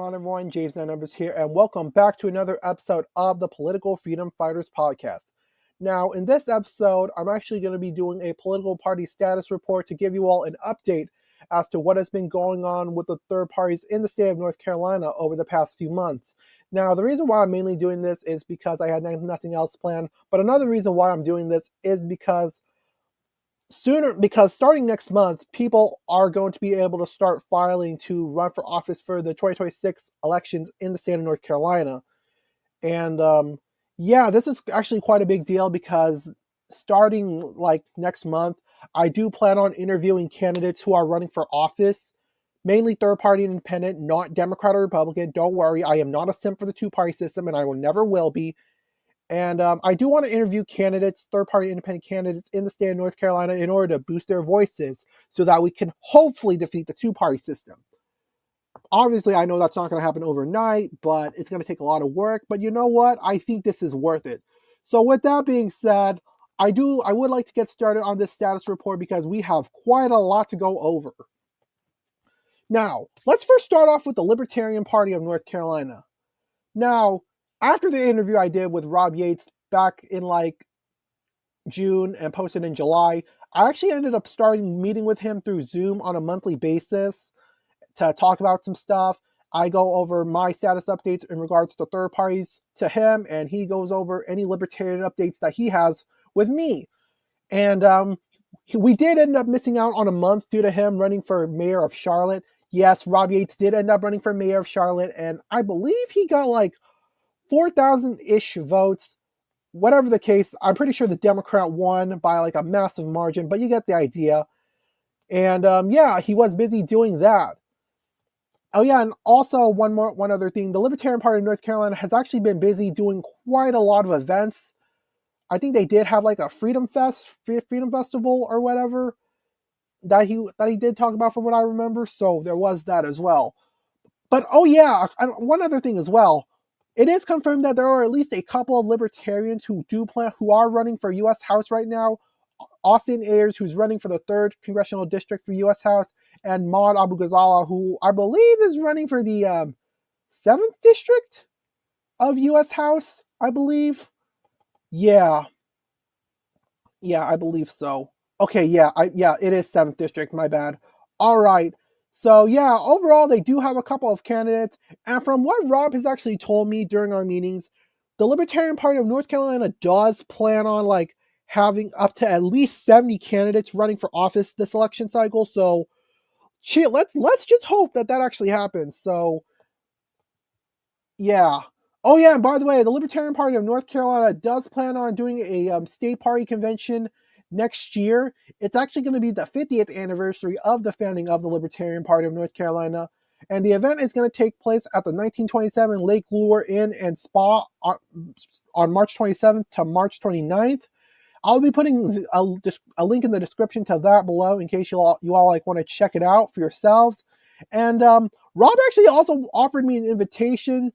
on, everyone? James Numbers here, and welcome back to another episode of the Political Freedom Fighters Podcast. Now, in this episode, I'm actually going to be doing a political party status report to give you all an update as to what has been going on with the third parties in the state of North Carolina over the past few months. Now, the reason why I'm mainly doing this is because I had nothing else planned, but another reason why I'm doing this is because starting next month, people are going to be able to start filing to run for office for the 2026 elections in the state of North Carolina. And this is actually quite a big deal because starting next month, I do plan on interviewing candidates who are running for office, mainly third party independent, not Democrat or Republican. Don't worry, I am not a simp for the two-party system, and I will never will be. And I do want to interview candidates, third-party independent candidates in the state of North Carolina in order to boost their voices so that we can hopefully defeat the two-party system. Obviously, I know that's not going to happen overnight, but it's going to take a lot of work. But you know what? I think this is worth it. So with that being said, I would like to get started on this status report because we have quite a lot to go over. Now, let's first start off with the Libertarian Party of North Carolina. Now, after the interview I did with Rob Yates back in June and posted in July, I actually ended up starting meeting with him through Zoom on a monthly basis to talk about some stuff. I go over my status updates in regards to third parties to him, and he goes over any libertarian updates that he has with me. And we did end up missing out on a month due to him running for mayor of Charlotte. Yes, Rob Yates did end up running for mayor of Charlotte, and I believe he got 4,000-ish votes. Whatever the case, I'm pretty sure the Democrat won by a massive margin, but you get the idea. And he was busy doing that. Oh yeah, and also one other thing, the Libertarian Party of North Carolina has actually been busy doing quite a lot of events. I think they did have a Freedom Festival or whatever that he did talk about from what I remember, so there was that as well. But oh yeah, one other thing as well. It is confirmed that there are at least a couple of libertarians who are running for U.S. House right now. Austin Ayers, who's running for the 3rd Congressional District for U.S. House, and Maud Abu-Ghazala, who I believe is running for the 7th District of U.S. House, I believe. Yeah, I believe so. Okay, it is 7th District, my bad. All right. So yeah, overall, they do have a couple of candidates. And from what Rob has actually told me during our meetings, the Libertarian Party of North Carolina does plan on having up to at least 70 candidates running for office this election cycle. So let's just hope that actually happens. So yeah. Oh yeah, and by the way, the Libertarian Party of North Carolina does plan on doing a state party convention next year. It's actually going to be the 50th anniversary of the founding of the Libertarian Party of North Carolina, and the event is going to take place at the 1927 Lake Lure Inn and Spa on March 27th to March 29th. I'll be putting a link in the description to that below in case you all want to check it out for yourselves. And Rob actually also offered me an invitation,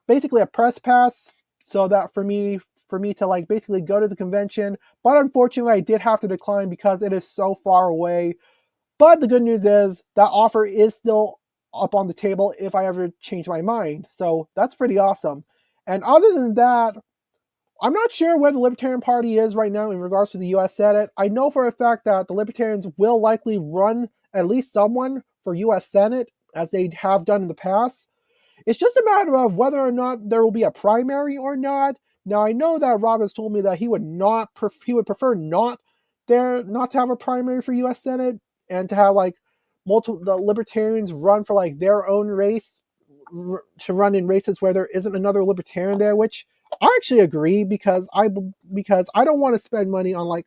basically a press pass, so that for me to basically go to the convention. But unfortunately, I did have to decline because it is so far away. But the good news is that offer is still up on the table if I ever change my mind. So that's pretty awesome. And other than that, I'm not sure where the Libertarian Party is right now in regards to the U.S. Senate. I know for a fact that the Libertarians will likely run at least someone for U.S. Senate, as they have done in the past. It's just a matter of whether or not there will be a primary or not. Now, I know that Rob has told me that he would prefer not to have a primary for U.S. Senate and to have the Libertarians run for their own race, to run in races where there isn't another Libertarian there, which I actually agree because I don't want to spend money on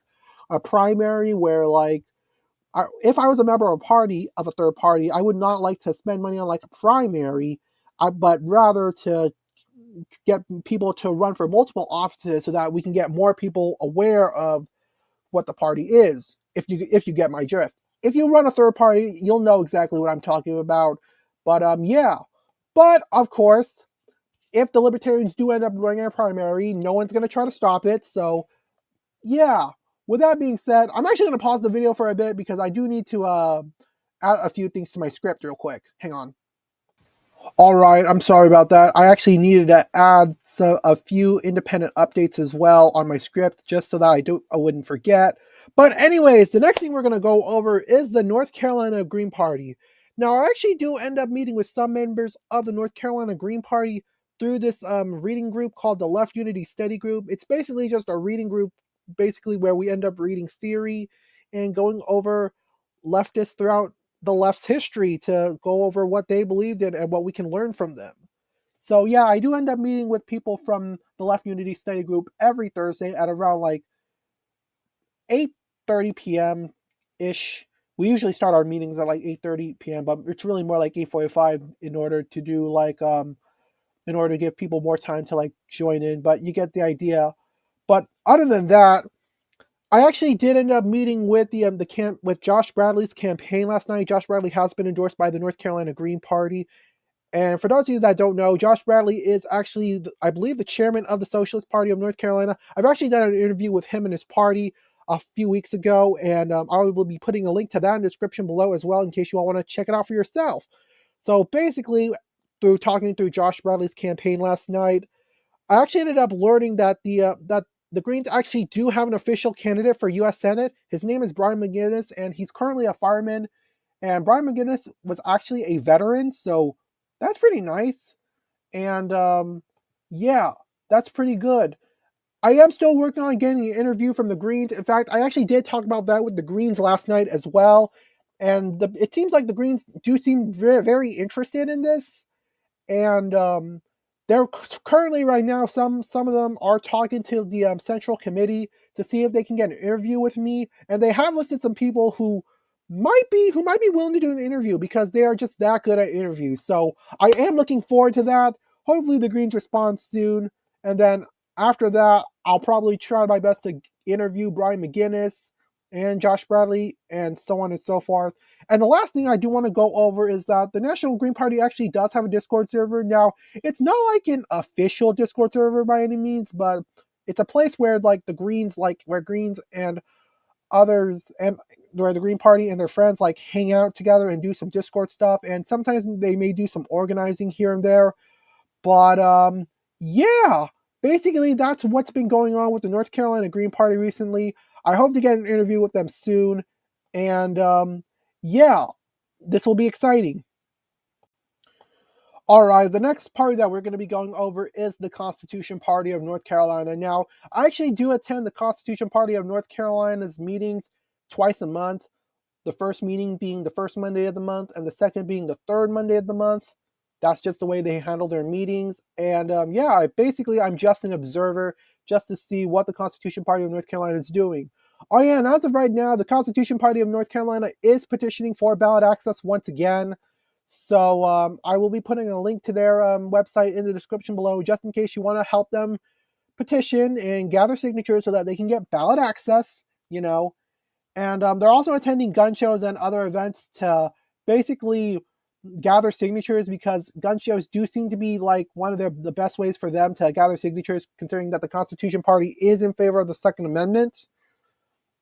a primary where if I was a member of a third party, I would not like to spend money on a primary, but rather to get people to run for multiple offices so that we can get more people aware of what the party is. If you get my drift. If you run a third party, you'll know exactly what I'm talking about. But But of course, if the Libertarians do end up running a primary, no one's going to try to stop it. So yeah. With that being said, I'm actually going to pause the video for a bit because I do need to add a few things to my script real quick. Hang on. All right, I'm sorry about that. I actually needed to add a few independent updates as well on my script, just so that I wouldn't forget. But anyways, the next thing we're gonna go over is the North Carolina Green Party. Now, I actually do end up meeting with some members of the North Carolina Green Party through this reading group called the Left Unity Study Group. It's basically just a reading group, basically where we end up reading theory and going over leftists throughout the left's history to go over what they believed in and what we can learn from them. So yeah, I do end up meeting with people from the Left Unity Study Group every Thursday at around like 8:30 p.m. ish. We usually start our meetings at like 8:30 p.m., but it's really more like 8:45 in order to do like in order to give people more time to like join in, but you get the idea. But other than that, I actually did end up meeting with the camp with Josh Bradley's campaign last night. Josh Bradley has been endorsed by the North Carolina Green Party, and for those of you that don't know, Josh Bradley is actually, I believe, the chairman of the Socialist Party of North Carolina. I've actually done an interview with him and his party a few weeks ago, and I will be putting a link to that in the description below as well in case you all want to check it out for yourself. So basically, through talking through Josh Bradley's campaign last night, I actually ended up learning that the Greens actually do have an official candidate for U.S. Senate. His name is Brian McGinnis, and he's currently a fireman. And Brian McGinnis was actually a veteran, so that's pretty nice. And yeah, that's pretty good. I am still working on getting an interview from the Greens. In fact, I actually did talk about that with the Greens last night as well. And it seems like the Greens do seem very, very interested in this, and they're currently right now some of them are talking to the central committee to see if they can get an interview with me, and they have listed some people who might be willing to do an interview because they are just that good at interviews. So I am looking forward to that. Hopefully the Greens respond soon, and then after that I'll probably try my best to interview Brian McGinnis and Josh Bradley and so on and so forth. And the last thing I do want to go over is that the National Green Party actually does have a Discord server. Now, it's not like an official Discord server by any means, but it's a place where like the Greens, like where Greens and others, and where the Green Party and their friends like hang out together and do some Discord stuff. And sometimes they may do some organizing here and there. But yeah, basically that's what's been going on with the North Carolina Green Party recently. I hope to get an interview with them soon, and yeah, this will be exciting. All right, the next party that we're going to be going over is the Constitution Party of North Carolina. Now, I actually do attend the Constitution Party of North Carolina's meetings twice a month. The first meeting being the first Monday of the month, and the second being the third Monday of the month. That's just the way they handle their meetings. And yeah, basically, I'm just an observer just to see what the Constitution Party of North Carolina is doing. Oh, yeah, and as of right now, the Constitution Party of North Carolina is petitioning for ballot access once again. So I will be putting a link to their website in the description below just in case you want to help them petition and gather signatures so that they can get ballot access, you know. And they're also attending gun shows and other events to basically gather signatures because gun shows do seem to be like one of the best ways for them to gather signatures, considering that the Constitution Party is in favor of the Second Amendment.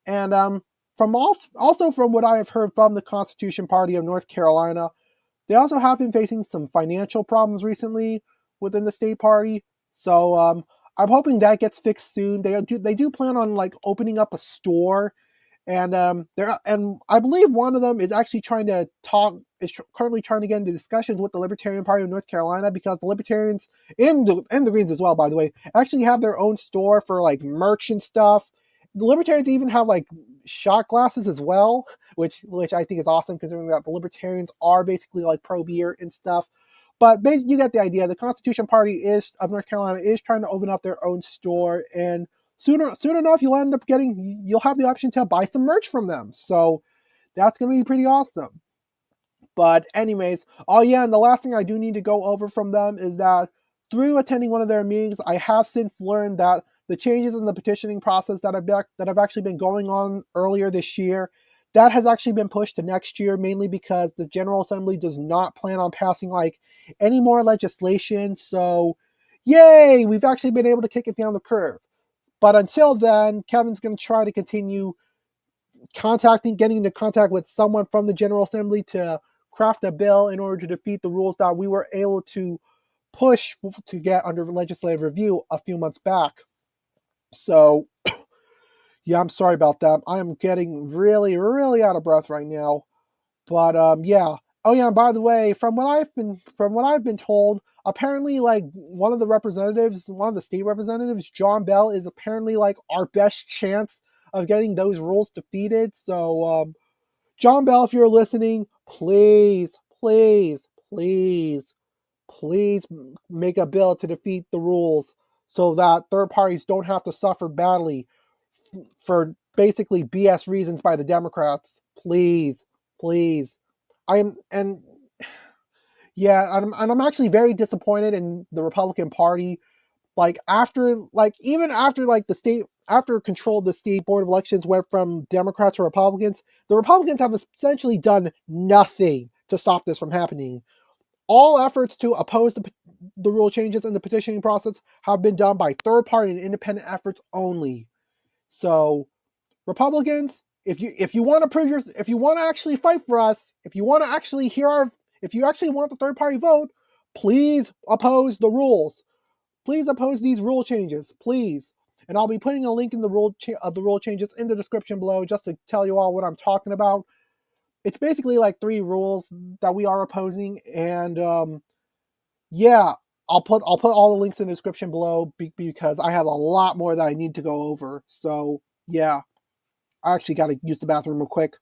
And also from what I have heard from the Constitution Party of North Carolina, they also have been facing some financial problems recently within the state party. So I'm hoping that gets fixed soon. They do plan on like opening up a store, and I believe one of them is actually currently trying to get into discussions with the Libertarian Party of North Carolina, because the Libertarians and the Greens as well, by the way, actually have their own store for like merch and stuff. The Libertarians even have like shot glasses as well, which I think is awesome, considering that the Libertarians are basically like pro beer and stuff. But basically, you get the idea. The Constitution Party of North Carolina is trying to open up their own store, and soon enough, you'll have the option to buy some merch from them. So that's going to be pretty awesome. But anyways, oh yeah, and the last thing I do need to go over from them is that through attending one of their meetings, I have since learned that the changes in the petitioning process that have actually been going on earlier this year, that has actually been pushed to next year, mainly because the General Assembly does not plan on passing like any more legislation. So yay, we've actually been able to kick it down the curve. But until then, Kevin's going to try to continue getting into contact with someone from the General Assembly to craft a bill in order to defeat the rules that we were able to push to get under legislative review a few months back. So, yeah, I'm sorry about that. I am getting really, really out of breath right now. But yeah. Oh yeah, and by the way, from what I've been told, apparently like one of the state representatives, John Bell, is apparently like our best chance of getting those rules defeated. So John Bell, if you're listening, please, please, please, please make a bill to defeat the rules so that third parties don't have to suffer badly for basically BS reasons by the Democrats. Please, please. I'm and yeah, and I'm actually very disappointed in the Republican Party. Even after like the state after control of the state board of elections went from Democrats to Republicans, the Republicans have essentially done nothing to stop this from happening. All efforts to oppose the rule changes in the petitioning process have been done by third party and independent efforts only. So Republicans, if you want to actually fight for us, if you want to actually if you actually want the third party vote, please oppose the rules. Please oppose these rule changes, please. And I'll be putting a link in the rule changes in the description below just to tell you all what I'm talking about. It's basically like 3 rules that we are opposing, and yeah, I'll put all the links in the description below because I have a lot more that I need to go over. So yeah. I actually got to use the bathroom real quick.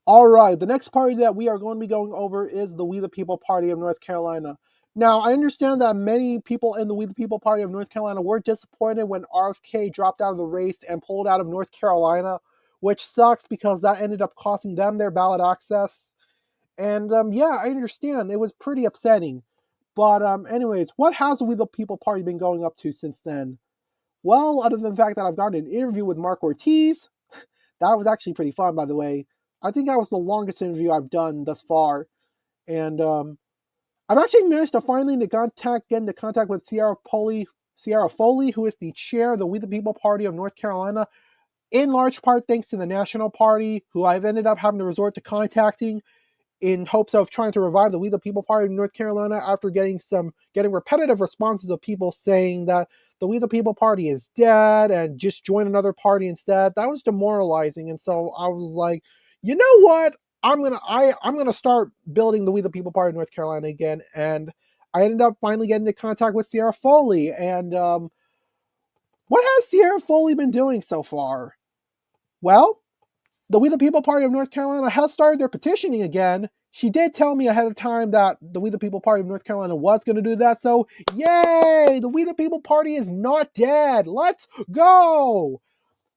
All right, the next party that we are going to be going over is the We the People Party of North Carolina. Now, I understand that many people in the We the People Party of North Carolina were disappointed when RFK dropped out of the race and pulled out of North Carolina, which sucks because that ended up costing them their ballot access. And yeah, I understand. It was pretty upsetting. But anyways, what has the We the People Party been going up to since then? Well, other than the fact that I've gotten an interview with Mark Ortiz, that was actually pretty fun, by the way. I think that was the longest interview I've done thus far. And I've actually managed to finally get into contact with Sierra Foley, who is the chair of the We the People Party of North Carolina, in large part thanks to the National Party, who I've ended up having to resort to contacting in hopes of trying to revive the We the People Party of North Carolina after getting repetitive responses of people saying that the We the People Party is dead and just join another party instead. That was demoralizing, and so I was like, you know what? I'm gonna start building the We the People Party of North Carolina again, and I ended up finally getting into contact with Sierra Foley. And what has Sierra Foley been doing so far? Well, the We the People Party of North Carolina has started their petitioning again. She did tell me ahead of time that the We the People Party of North Carolina was going to do that. So, yay! The We the People Party is not dead. Let's go!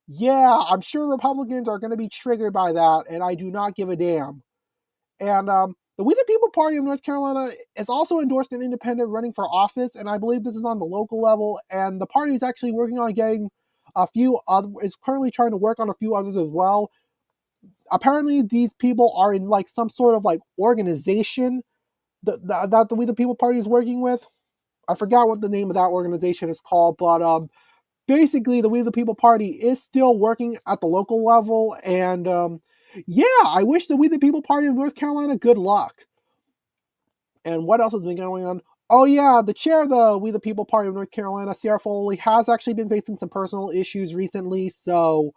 Yeah, I'm sure Republicans are going to be triggered by that, and I do not give a damn. And the We the People Party of North Carolina is also endorsed an independent running for office, and I believe this is on the local level. And the party is actually working on getting is currently trying to work on a few others as well. Apparently these people are in like some sort of like organization that the We the People Party is working with. I forgot what the name of that organization is called, but basically the We the People Party is still working at the local level, and yeah, I wish the We the People Party of North Carolina good luck. And what else has been going on? Oh yeah, the chair of the We the People Party of North Carolina, Sierra Foley, has actually been facing some personal issues recently, so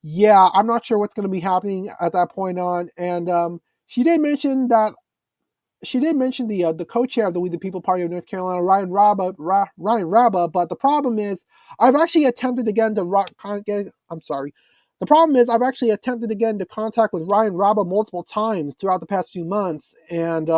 yeah, I'm not sure what's going to be happening at that point on. And she did mention the co-chair of the We the People Party of North Carolina, Ryan Raba. But the problem is, I've actually attempted again to I'm sorry. The problem is, I've actually attempted again to contact with Ryan Raba multiple times throughout the past few months, and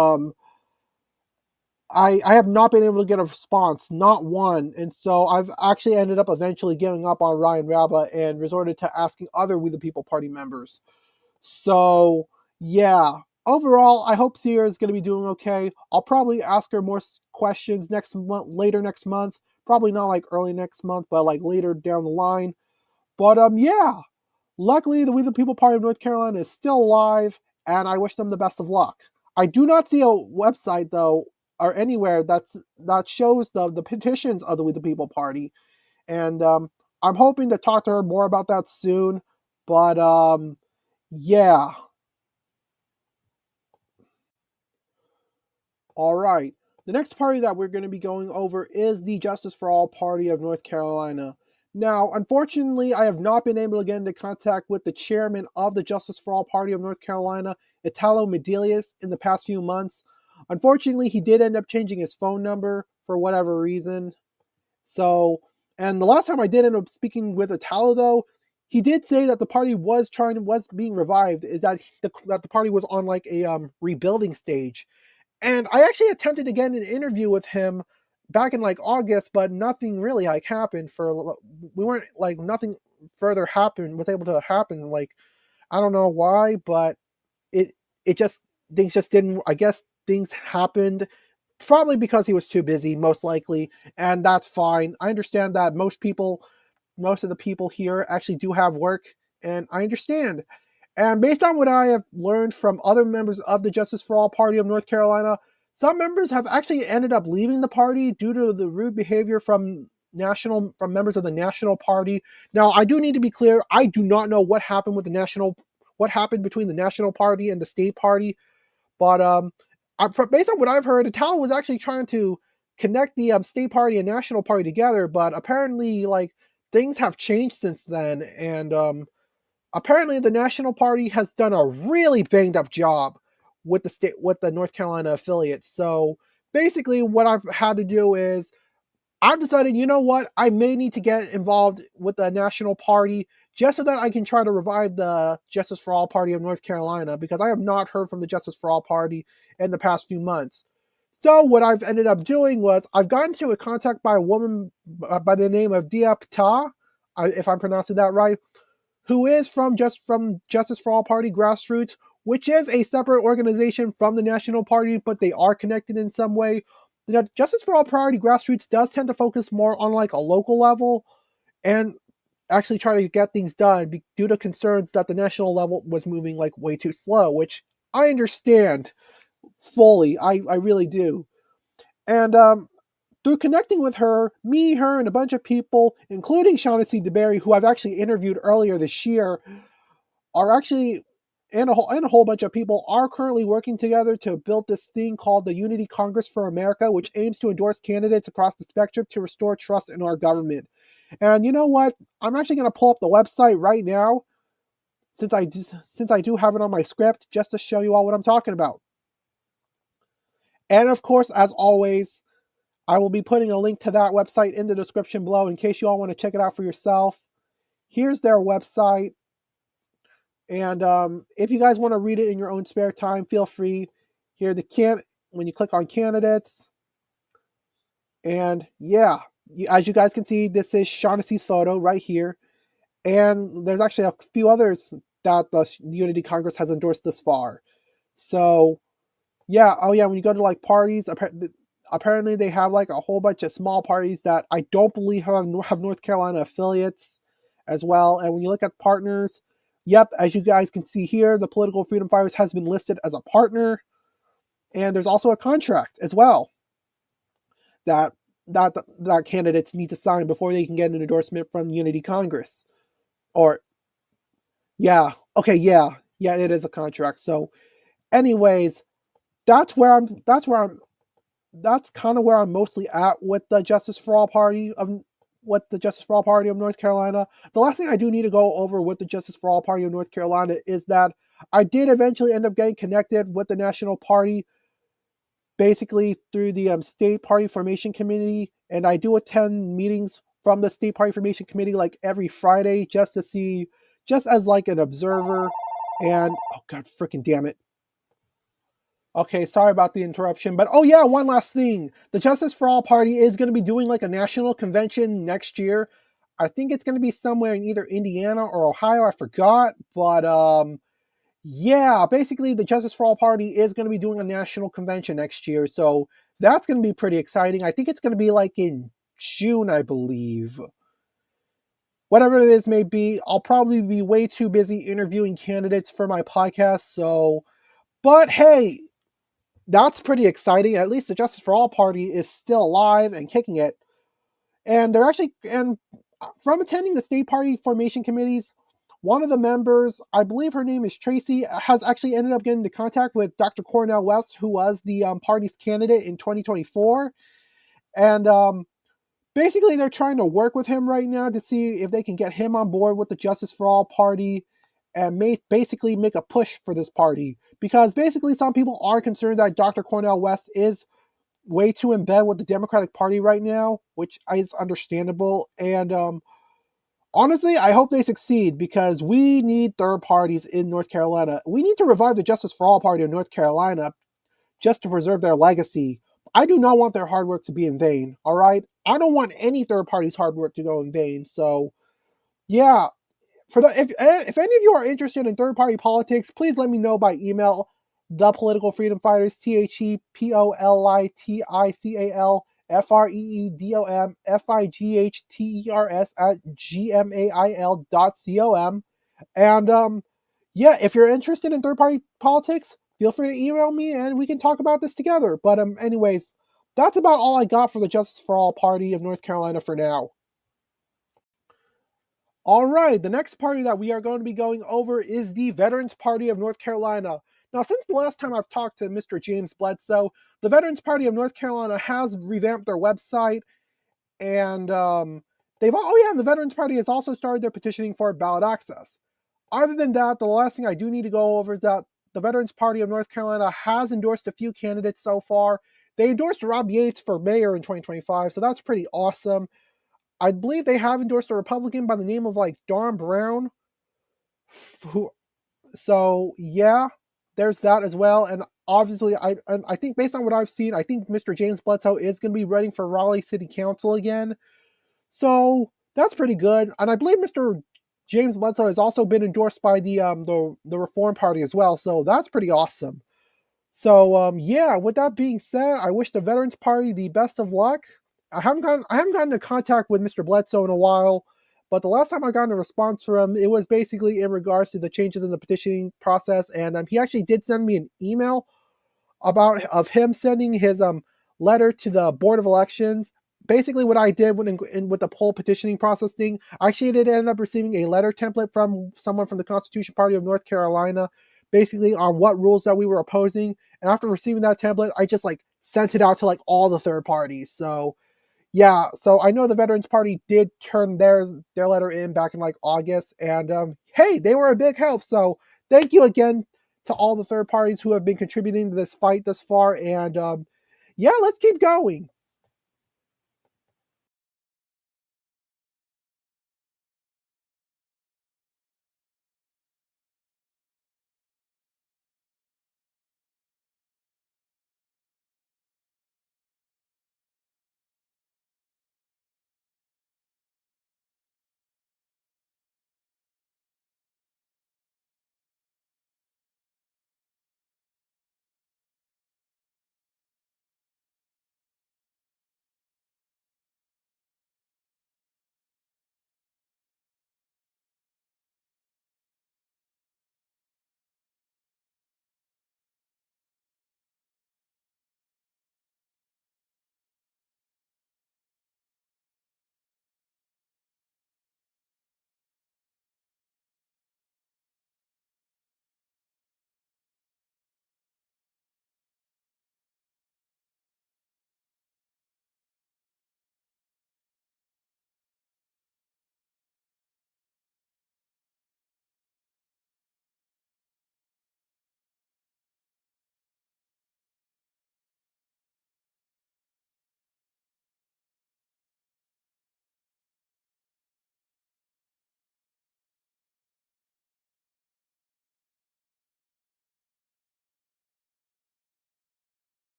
I have not been able to get a response, not one. And so I've actually ended up eventually giving up on Ryan Raba and resorted to asking other We the People Party members. So, yeah. Overall, I hope Sierra is going to be doing okay. I'll probably ask her more questions later next month. Probably not like early next month, but like later down the line. But yeah. Luckily, the We the People Party of North Carolina is still alive, and I wish them the best of luck. I do not see a website though, or anywhere that shows the petitions of the We the People Party, and I'm hoping to talk to her more about that soon. But yeah, All right. The next party that we're going to be going over is the Justice for All Party of North Carolina. Now, unfortunately, I have not been able to get into contact with the chairman of the Justice for All Party of North Carolina, Italo Medelius, in the past few months. Unfortunately, he did end up changing his phone number for whatever reason. So, and the last time I did end up speaking with Italo, though, he did say that the party was being revived. Is that the party was on like a rebuilding stage, and I actually attempted to get an interview with him back in like August, but nothing really like happened for we weren't like nothing further happened was able to happen. Like I don't know why, but it it just things just didn't. I guess things happened probably because he was too busy, most likely, and that's fine. I understand that most of the people here actually do have work, and I understand. And based on what I have learned from other members of the Justice for All Party of North Carolina, some members have actually ended up leaving the party due to the rude behavior from members of the National Party. Now, I do need to be clear, I do not know what happened between the National Party and the State Party, but based on what I've heard, Italo was actually trying to connect the State Party and National Party together, but apparently like things have changed since then, and apparently the National Party has done a really banged up job with the North Carolina affiliates. So basically what I've had to do is I've decided, you know what, I may need to get involved with the National Party just so that I can try to revive the Justice for All Party of North Carolina, because I have not heard from the Justice for All Party in the past few months. So what I've ended up doing was I've gotten into a contact by a woman by the name of Dia Ptah, if I'm pronouncing that right, who is from Justice for All Party Grassroots, which is a separate organization from the National Party, but they are connected in some way. The Justice for All Party Grassroots does tend to focus more on like a local level and actually try to get things done due to concerns that the national level was moving like way too slow, which I understand fully. I really do. And through connecting with her, her, and a bunch of people, including Shaughnessy DeBerry, who I've actually interviewed earlier this year, are actually and a whole bunch of people are currently working together to build this thing called the Unity Congress for America, which aims to endorse candidates across the spectrum to restore trust in our government. And you know what? I'm actually going to pull up the website right now since I do have it on my script just to show you all what I'm talking about. And of course, as always, I will be putting a link to that website in the description below in case you all want to check it out for yourself. Here's their website. And if you guys want to read it in your own spare time, feel free. Here, when you click on candidates, and yeah, as you guys can see, this is Shaughnessy's photo right here. And there's actually a few others that the Unity Congress has endorsed this far. So yeah, oh yeah, when you go to like parties, apparently they have like a whole bunch of small parties that I don't believe have North Carolina affiliates as well. And when you look at partners, yep, as you guys can see here, the Political Freedom Fighters has been listed as a partner, and there's also a contract as well that that candidates need to sign before they can get an endorsement from Unity Congress. Or yeah, it is a contract. So, anyways, that's kind of where I'm mostly at with the Justice for All Party of North Carolina. The last thing I do need to go over with the Justice for All Party of North Carolina is that I did eventually end up getting connected with the National Party, basically through the State Party Formation Committee, and I do attend meetings from the State Party Formation Committee like every Friday just as like an observer. And oh god, freaking damn it! Okay, sorry about the interruption, but oh yeah, one last thing. The Justice for All Party is going to be doing like a national convention next year. I think it's going to be somewhere in either Indiana or Ohio, I forgot, but yeah, basically the Justice for All Party is going to be doing a national convention next year. So that's going to be pretty exciting. I think it's going to be like in June, I believe. Whatever it is may be, I'll probably be way too busy interviewing candidates for my podcast, so but hey, that's pretty exciting. At least the Justice for All Party is still alive and kicking it. And they're actually, and from attending the state party formation committees, one of the members, I believe her name is Tracy, has actually ended up getting into contact with Dr. Cornel West, who was the party's candidate in 2024. And basically, they're trying to work with him right now to see if they can get him on board with the Justice for All party and basically make a push for this party. Because basically, some people are concerned that Dr. Cornel West is way too in bed with the Democratic Party right now, which is understandable. And honestly, I hope they succeed because we need third parties in North Carolina. We need to revive the Justice for All party in North Carolina just to preserve their legacy. I do not want their hard work to be in vain, all right? I don't want any third party's hard work to go in vain. So, yeah, if any of you are interested in third party politics, please let me know by email. The Political Freedom Fighters, ThePolitical at gmail.com. And yeah, if you're interested in third party politics, feel free to email me and we can talk about this together. But anyways, that's about all I got for the Justice for All party of North Carolina for now. All right, the next party that we are going to be going over is the Veterans Party of North Carolina. Now, since the last time I've talked to Mr. James Bledsoe, the Veterans Party of North Carolina has revamped their website, and the Veterans Party has also started their petitioning for ballot access. Other than that, the last thing I do need to go over is that the Veterans Party of North Carolina has endorsed a few candidates so far. They endorsed Rob Yates for mayor in 2025, so that's pretty awesome. I believe they have endorsed a Republican by the name of like Don Brown. Who, so yeah, there's that as well. And obviously, I think based on what I've seen, I think Mr. James Bledsoe is going to be running for Raleigh City Council again. So that's pretty good. And I believe Mr. James Bledsoe has also been endorsed by the Reform Party as well. So that's pretty awesome. So yeah, with that being said, I wish the Veterans Party the best of luck. I haven't gotten in contact with Mr. Bledsoe in a while, but the last time I got a response from him, it was basically in regards to the changes in the petitioning process, and he actually did send me an email about of him sending his letter to the Board of Elections. Basically, what I did with the poll petitioning process thing, I actually did end up receiving a letter template from someone from the Constitution Party of North Carolina, basically on what rules that we were opposing. And after receiving that template, I just like sent it out to like all the third parties. So yeah, so I know the Veterans Party did turn their letter in back in like August, and hey, they were a big help. So thank you again to all the third parties who have been contributing to this fight thus far, and yeah, let's keep going.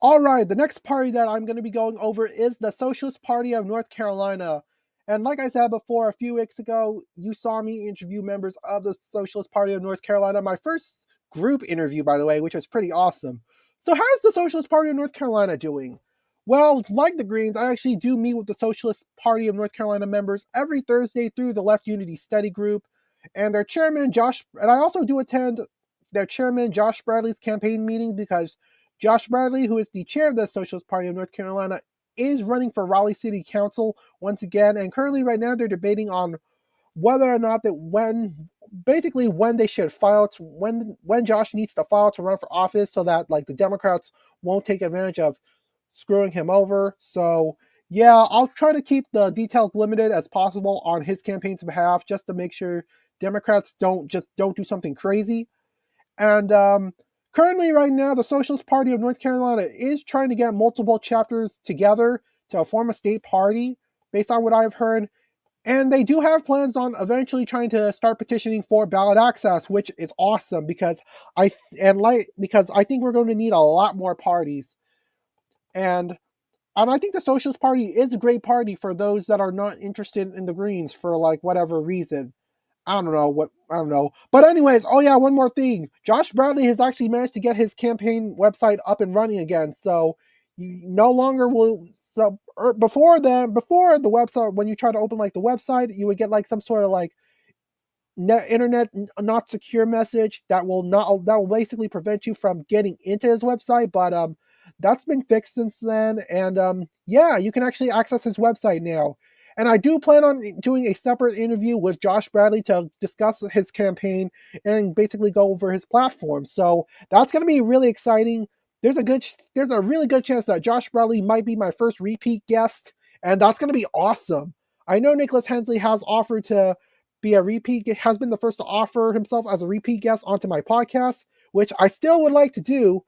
All right, the next party that I'm going to be going over is the Socialist Party of North Carolina. And like I said before, a few weeks ago, you saw me interview members of the Socialist Party of North Carolina. My first group interview, by the way, which was pretty awesome. So, how's the Socialist Party of North Carolina doing? Well, like the Greens, I actually do meet with the Socialist Party of North Carolina members every Thursday through the Left Unity Study Group. And their chairman, and I also do attend their chairman, Josh Bradley's campaign meeting because Josh Bradley, who is the chair of the Socialist Party of North Carolina, is running for Raleigh City Council once again. And currently, right now, they're debating on whether or not when they should file when Josh needs to file to run for office, so that like the Democrats won't take advantage of screwing him over. So yeah, I'll try to keep the details limited as possible on his campaign's behalf, just to make sure Democrats don't do something crazy. And currently, right now, the Socialist Party of North Carolina is trying to get multiple chapters together to form a state party, based on what I've heard. And they do have plans on eventually trying to start petitioning for ballot access, which is awesome because because I think we're going to need a lot more parties. And I think the Socialist Party is a great party for those that are not interested in the Greens for like whatever reason. I don't know. But anyways, oh yeah, one more thing. Josh Bradley has actually managed to get his campaign website up and running again. So you no longer will before the website, when you try to open like the website, you would get like some sort of like internet not secure message that will basically prevent you from getting into his website. But that's been fixed since then, and yeah, you can actually access his website now. And I do plan on doing a separate interview with Josh Bradley to discuss his campaign and basically go over his platform. So that's going to be really exciting. There's a really good chance that Josh Bradley might be my first repeat guest, and that's going to be awesome. I know Nicholas Hensley has offered to has been the first to offer himself as a repeat guest onto my podcast, which I still would like to do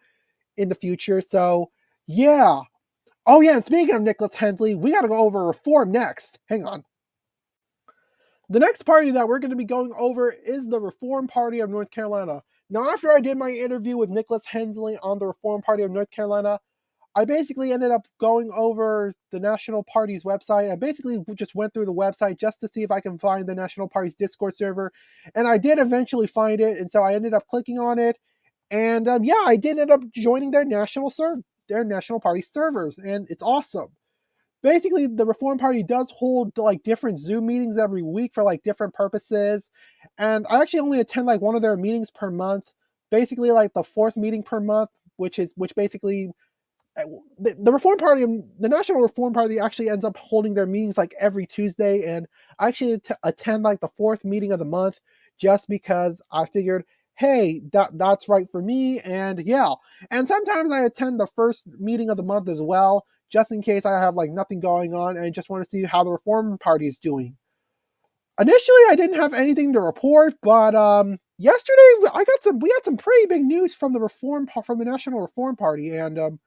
in the future. So yeah. Oh yeah, and speaking of Nicholas Hensley, we got to go over reform next. Hang on. The next party that we're going to be going over is the Reform Party of North Carolina. Now, after I did my interview with Nicholas Hensley on the Reform Party of North Carolina, I basically ended up going over the National Party's website. I basically just went through the website just to see if I can find the National Party's Discord server, and I did eventually find it, and so I ended up clicking on it, and yeah, I did end up joining their National Party servers, and it's awesome. Basically, the Reform Party does hold like different Zoom meetings every week for like different purposes, and I actually only attend like one of their meetings per month. Basically, like the fourth meeting per month, which basically the Reform Party, the National Reform Party, actually ends up holding their meetings like every Tuesday, and I actually attend like the fourth meeting of the month just because I figured, hey, that's right for me, and yeah. And sometimes I attend the first meeting of the month as well, just in case I have like nothing going on and just want to see how the Reform Party is doing. Initially, I didn't have anything to report, but yesterday we had some pretty big news from the National Reform Party, and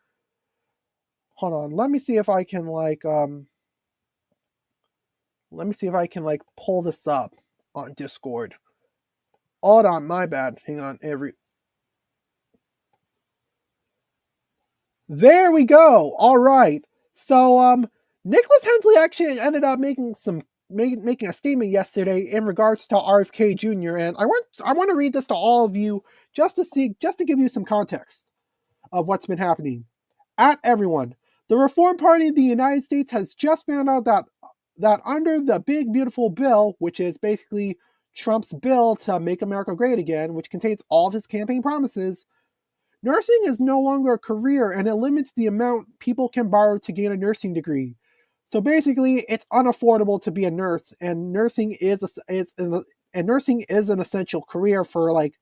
hold on, let me see if I can like pull this up on Discord. Hold on, my bad. Hang on, there we go. All right. So Nicholas Hensley actually ended up making a statement yesterday in regards to RFK Jr. and I want to read this to all of you just to give you some context of what's been happening. At everyone, the Reform Party of the United States has just found out that under the Big Beautiful Bill, which is basically Trump's bill to make America great again, which contains all of his campaign promises, nursing is no longer a career and it limits the amount people can borrow to gain a nursing degree. So basically, it's unaffordable to be a nurse, and nursing is an essential career for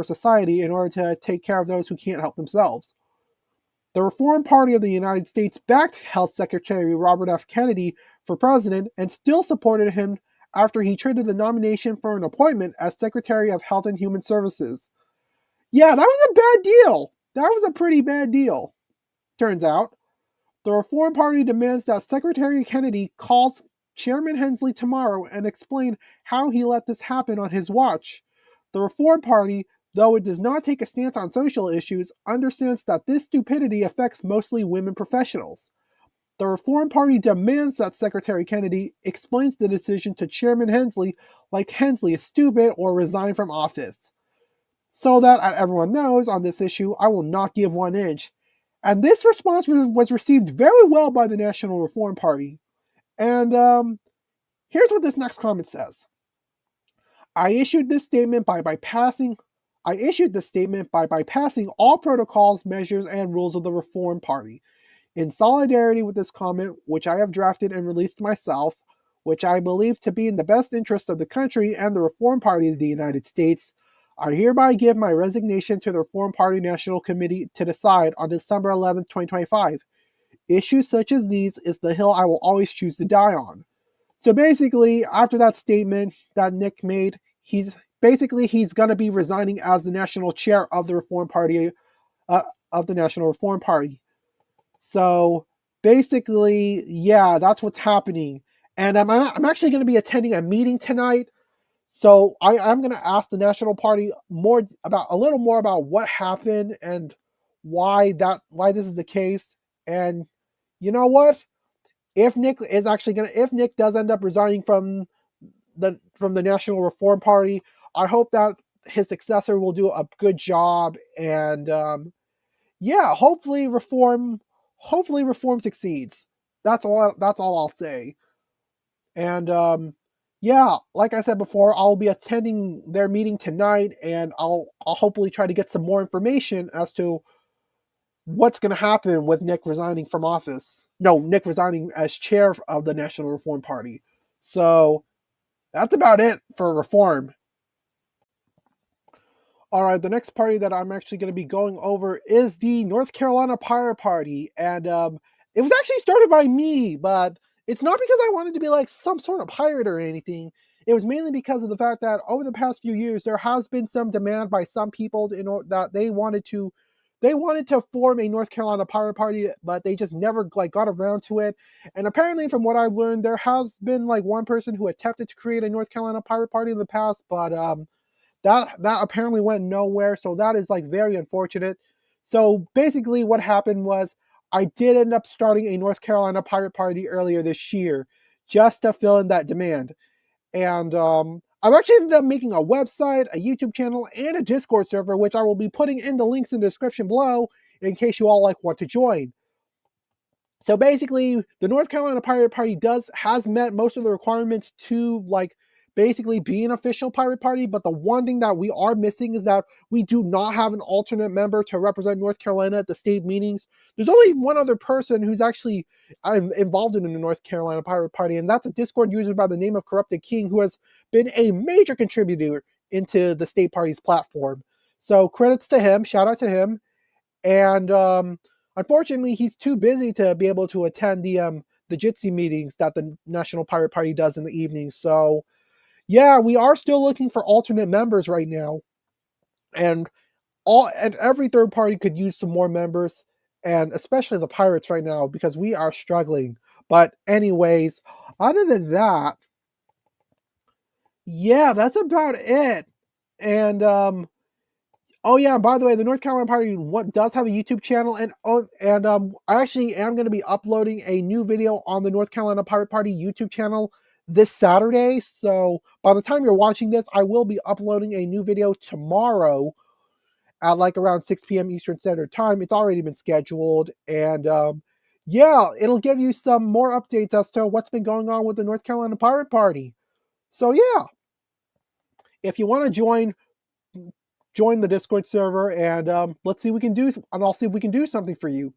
society in order to take care of those who can't help themselves. The Reform Party of the United States backed Health Secretary Robert F. Kennedy for president and still supported him after he traded the nomination for an appointment as Secretary of Health and Human Services. Yeah, that was a bad deal. That was a pretty bad deal, turns out. The Reform Party demands that Secretary Kennedy calls Chairman Hensley tomorrow and explain how he let this happen on his watch. The Reform Party though it does not take a stance on social issues, understands that this stupidity affects mostly women professionals. The Reform Party demands that Secretary Kennedy explains the decision to Chairman Hensley like Hensley is stupid or resign from office. So that everyone knows on this issue, I will not give 1 inch. And this response was received very well by the National Reform Party. And here's what this next comment says. I issued this statement by bypassing all protocols, measures, and rules of the Reform Party. In solidarity with this comment, which I have drafted and released myself, which I believe to be in the best interest of the country and the Reform Party of the United States, I hereby give my resignation to the Reform Party National Committee to decide on December 11th, 2025. Issues such as these is the hill I will always choose to die on. So basically, after that statement that Nick made, he's going to be resigning as the national chair of the Reform Party, of the National Reform Party. So basically, yeah, that's what's happening. And I'm actually going to be attending a meeting tonight. So I'm going to ask the National Party a little more about what happened and why this is the case. And you know what? If Nick does end up resigning from the National Reform Party, I hope that his successor will do a good job. And yeah, hopefully reform succeeds. That's all I'll say. And yeah, like I said before, I'll be attending their meeting tonight, and I'll hopefully try to get some more information as to what's going to happen with Nick resigning from office. No, Nick resigning as chair of the National Reform Party. So that's about it for reform. All right, the next party that I'm actually going to be going over is the North Carolina Pirate Party. And it was actually started by me, but it's not because I wanted to be like some sort of pirate or anything. It was mainly because of the fact that over the past few years, there has been some demand by some people that they wanted to form a North Carolina Pirate Party, but they just never like got around to it. And apparently, from what I've learned, there has been like one person who attempted to create a North Carolina Pirate Party in the past, but that apparently went nowhere. So that is like very unfortunate. So basically, what happened was I did end up starting a North Carolina Pirate Party earlier this year, just to fill in that demand. And I've actually ended up making a website, a YouTube channel, and a Discord server, which I will be putting in the links in the description below in case you all like want to join. So basically, the North Carolina Pirate Party has met most of the requirements to like basically be an official pirate party, but the one thing that we are missing is that we do not have an alternate member to represent North Carolina at the state meetings. There's only one other person who's actually involved in the North Carolina Pirate Party, and that's a Discord user by the name of Corrupted King, who has been a major contributor into the state party's platform. So credits to him, shout out to him. And unfortunately, he's too busy to be able to attend the Jitsi meetings that the National Pirate Party does in the evening. So yeah, we are still looking for alternate members right now, and every third party could use some more members, and especially the pirates right now because we are struggling. But anyways, other than that, yeah, that's about it. And oh yeah, by the way, the North Carolina Party does have a YouTube channel, and I actually am going to be uploading a new video on the North Carolina Pirate Party YouTube channel this Saturday. So by the time you're watching this, I will be uploading a new video tomorrow at like around 6 p.m. Eastern Standard Time. It's already been scheduled, and yeah, it'll give you some more updates as to what's been going on with the North Carolina Pirate Party. So yeah, if you want to join the Discord server, and let's see what we can do, and I'll see if we can do something for you.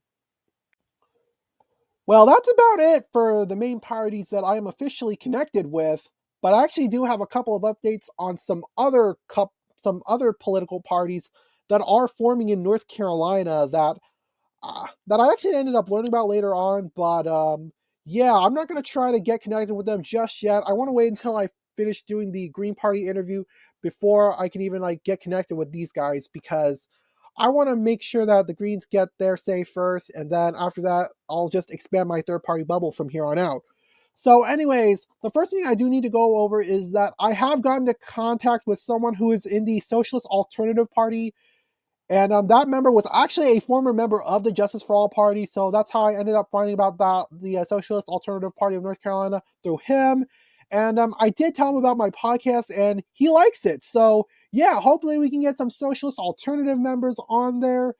Well, that's about it for the main parties that I am officially connected with, but I actually do have a couple of updates on some other political parties that are forming in North Carolina that I actually ended up learning about later on. But yeah, I'm not going to try to get connected with them just yet. I want to wait until I finish doing the Green Party interview before I can even like get connected with these guys, because I want to make sure that the Greens get their say first, and then after that, I'll just expand my third party bubble from here on out. So, anyways, the first thing I do need to go over is that I have gotten into contact with someone who is in the Socialist Alternative Party, and that member was actually a former member of the Justice for All Party, so that's how I ended up finding about the Socialist Alternative Party of North Carolina through him. And I did tell him about my podcast, and he likes it. So yeah, hopefully we can get some Socialist Alternative members on there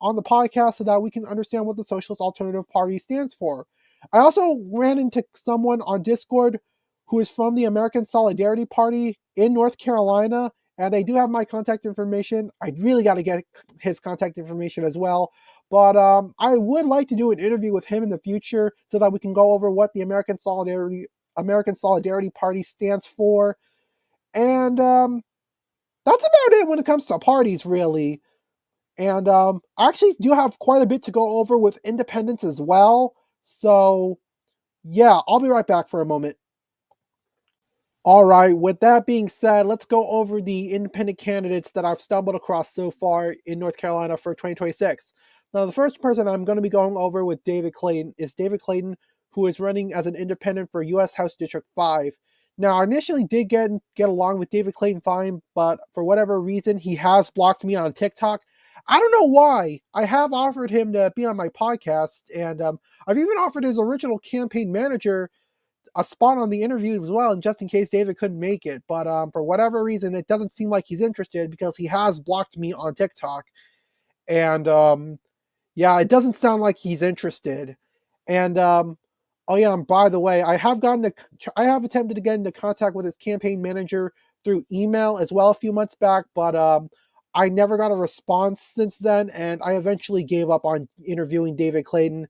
on the podcast so that we can understand what the Socialist Alternative Party stands for. I also ran into someone on Discord who is from the American Solidarity Party in North Carolina, and they do have my contact information. I really got to get his contact information as well. But I would like to do an interview with him in the future so that we can go over what the American Solidarity Party stands for. And that's about it when it comes to parties, really. And I actually do have quite a bit to go over with independents as well. So yeah, I'll be right back for a moment. All right, with that being said, let's go over the independent candidates that I've stumbled across so far in North Carolina for 2026. Now, the first person I'm going to be going over with David Clayton is David Clayton, who is running as an independent for U.S. House District 5. Now, I initially did get along with David Clayton fine, but for whatever reason, he has blocked me on TikTok. I don't know why. I have offered him to be on my podcast, and I've even offered his original campaign manager a spot on the interview as well, and just in case David couldn't make it. But for whatever reason, it doesn't seem like he's interested because he has blocked me on TikTok, and yeah, it doesn't sound like he's interested. And oh yeah, and by the way, I have attempted to get into contact with his campaign manager through email as well a few months back, but I never got a response since then, and I eventually gave up on interviewing David Clayton.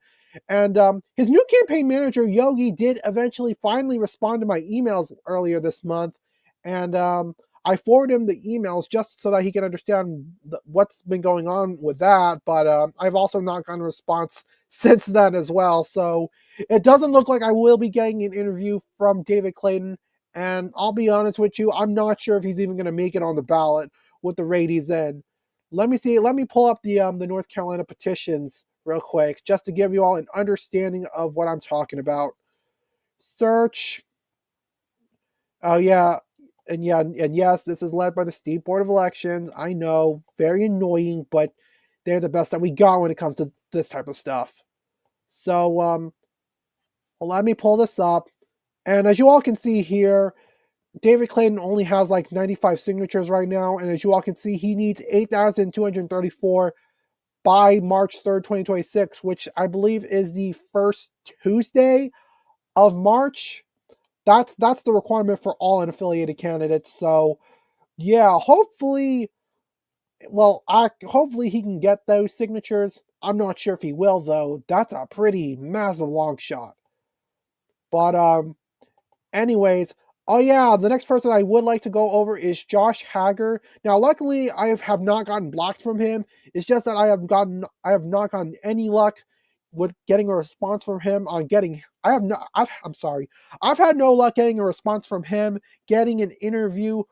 And his new campaign manager, Yogi, did eventually finally respond to my emails earlier this month. And I forwarded him the emails just so that he can understand what's been going on with that. But I've also not gotten a response since then as well. So it doesn't look like I will be getting an interview from David Clayton. And I'll be honest with you, I'm not sure if he's even going to make it on the ballot with the rate he's in. Let me see. Let me pull up the North Carolina petitions real quick, just to give you all an understanding of what I'm talking about. Search. Oh yeah, and yes, this is led by the State Board of Elections. I know, very annoying, but they're the best that we got when it comes to this type of stuff. So well, let me pull this up, and as you all can see here, David Clayton only has like 95 signatures right now, and as you all can see, he needs 8,234 by March 3rd, 2026, which I believe is the first Tuesday of March. That's the requirement for all unaffiliated candidates. So yeah, hopefully he can get those signatures. I'm not sure if he will though. That's a pretty massive long shot. But anyways, oh yeah, the next person I would like to go over is Josh Hager. Now, luckily, have not gotten blocked from him. It's just that I have not gotten any luck with getting a response from him on getting. I'm sorry. I've had no luck getting a response from him getting an interview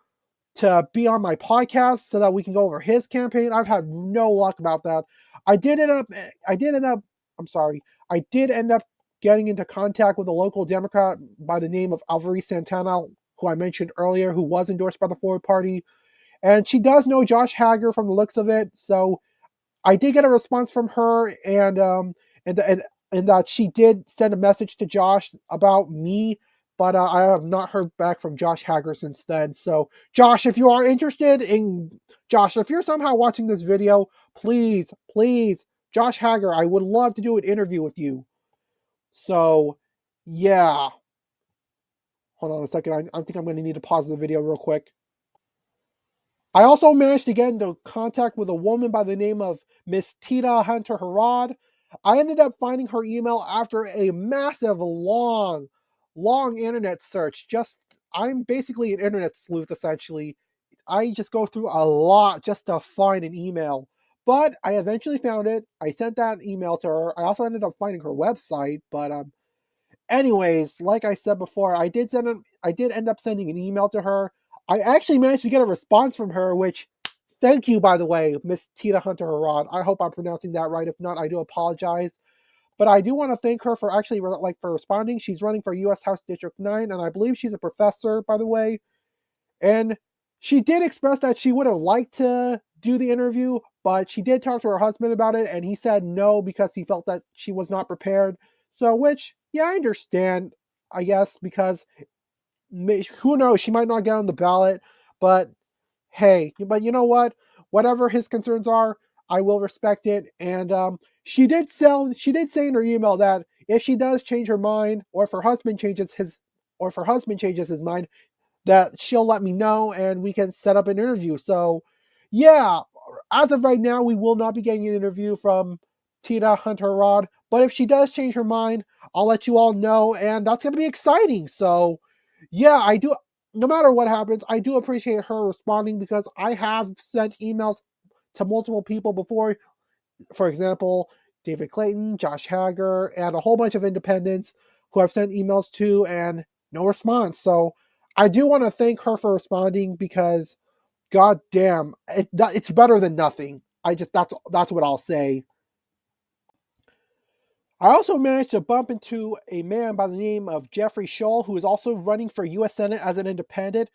to be on my podcast so that we can go over his campaign. I've had no luck about that. I did end up I did end up I'm sorry. I did end up getting into contact with a local Democrat by the name of Alvarez Santana, who I mentioned earlier, who was endorsed by the Ford Party. And she does know Josh Hager from the looks of it. So I did get a response from her, and that she did send a message to Josh about me, but I have not heard back from Josh Hager since then. So, Josh, if you are interested in Josh, if you're somehow watching this video, please, Josh Hager, I would love to do an interview with you. So, yeah. Hold on a second. I think I'm going to need to pause the video real quick. I also managed to get into contact with a woman by the name of Miss Tita Hunter Harad. I ended up finding her email after a massive, long internet search. I'm basically an internet sleuth, essentially. I just go through a lot just to find an email. But I eventually found it. I sent that email to her. I also ended up finding her website, but anyways, like I said before, I did end up sending an email to her. I actually managed to get a response from her, which, thank you, by the way, Miss Tita Hunter Harad. I hope I'm pronouncing that right. If not, I do apologize. but I do want to thank her for actually for responding. She's running for U.S. House District 9, and I believe she's a professor, by the way. And she did express that she would have liked to do the interview, but she did talk to her husband about it, and he said no because he felt that she was not prepared. So, which, yeah, I understand, I guess, because who knows, she might not get on the ballot, but hey, but you know what? Whatever his concerns are, I will respect it. And she did say in her email that if she does change her mind, or if her husband changes his mind, that she'll let me know and we can set up an interview. So, yeah, as of right now, we will not be getting an interview from Tina Hunter Rod. But if she does change her mind, I'll let you all know, and that's going to be exciting. So, yeah, I do. No matter what happens, I do appreciate her responding because I have sent emails to multiple people before. For example, David Clayton, Josh Hager, and a whole bunch of independents who I've sent emails to and no response. So I do want to thank her for responding because, god damn, it's better than nothing. That's what I'll say. I also managed to bump into a man by the name of Jeffrey Scholl, who is also running for U.S. Senate as an independent.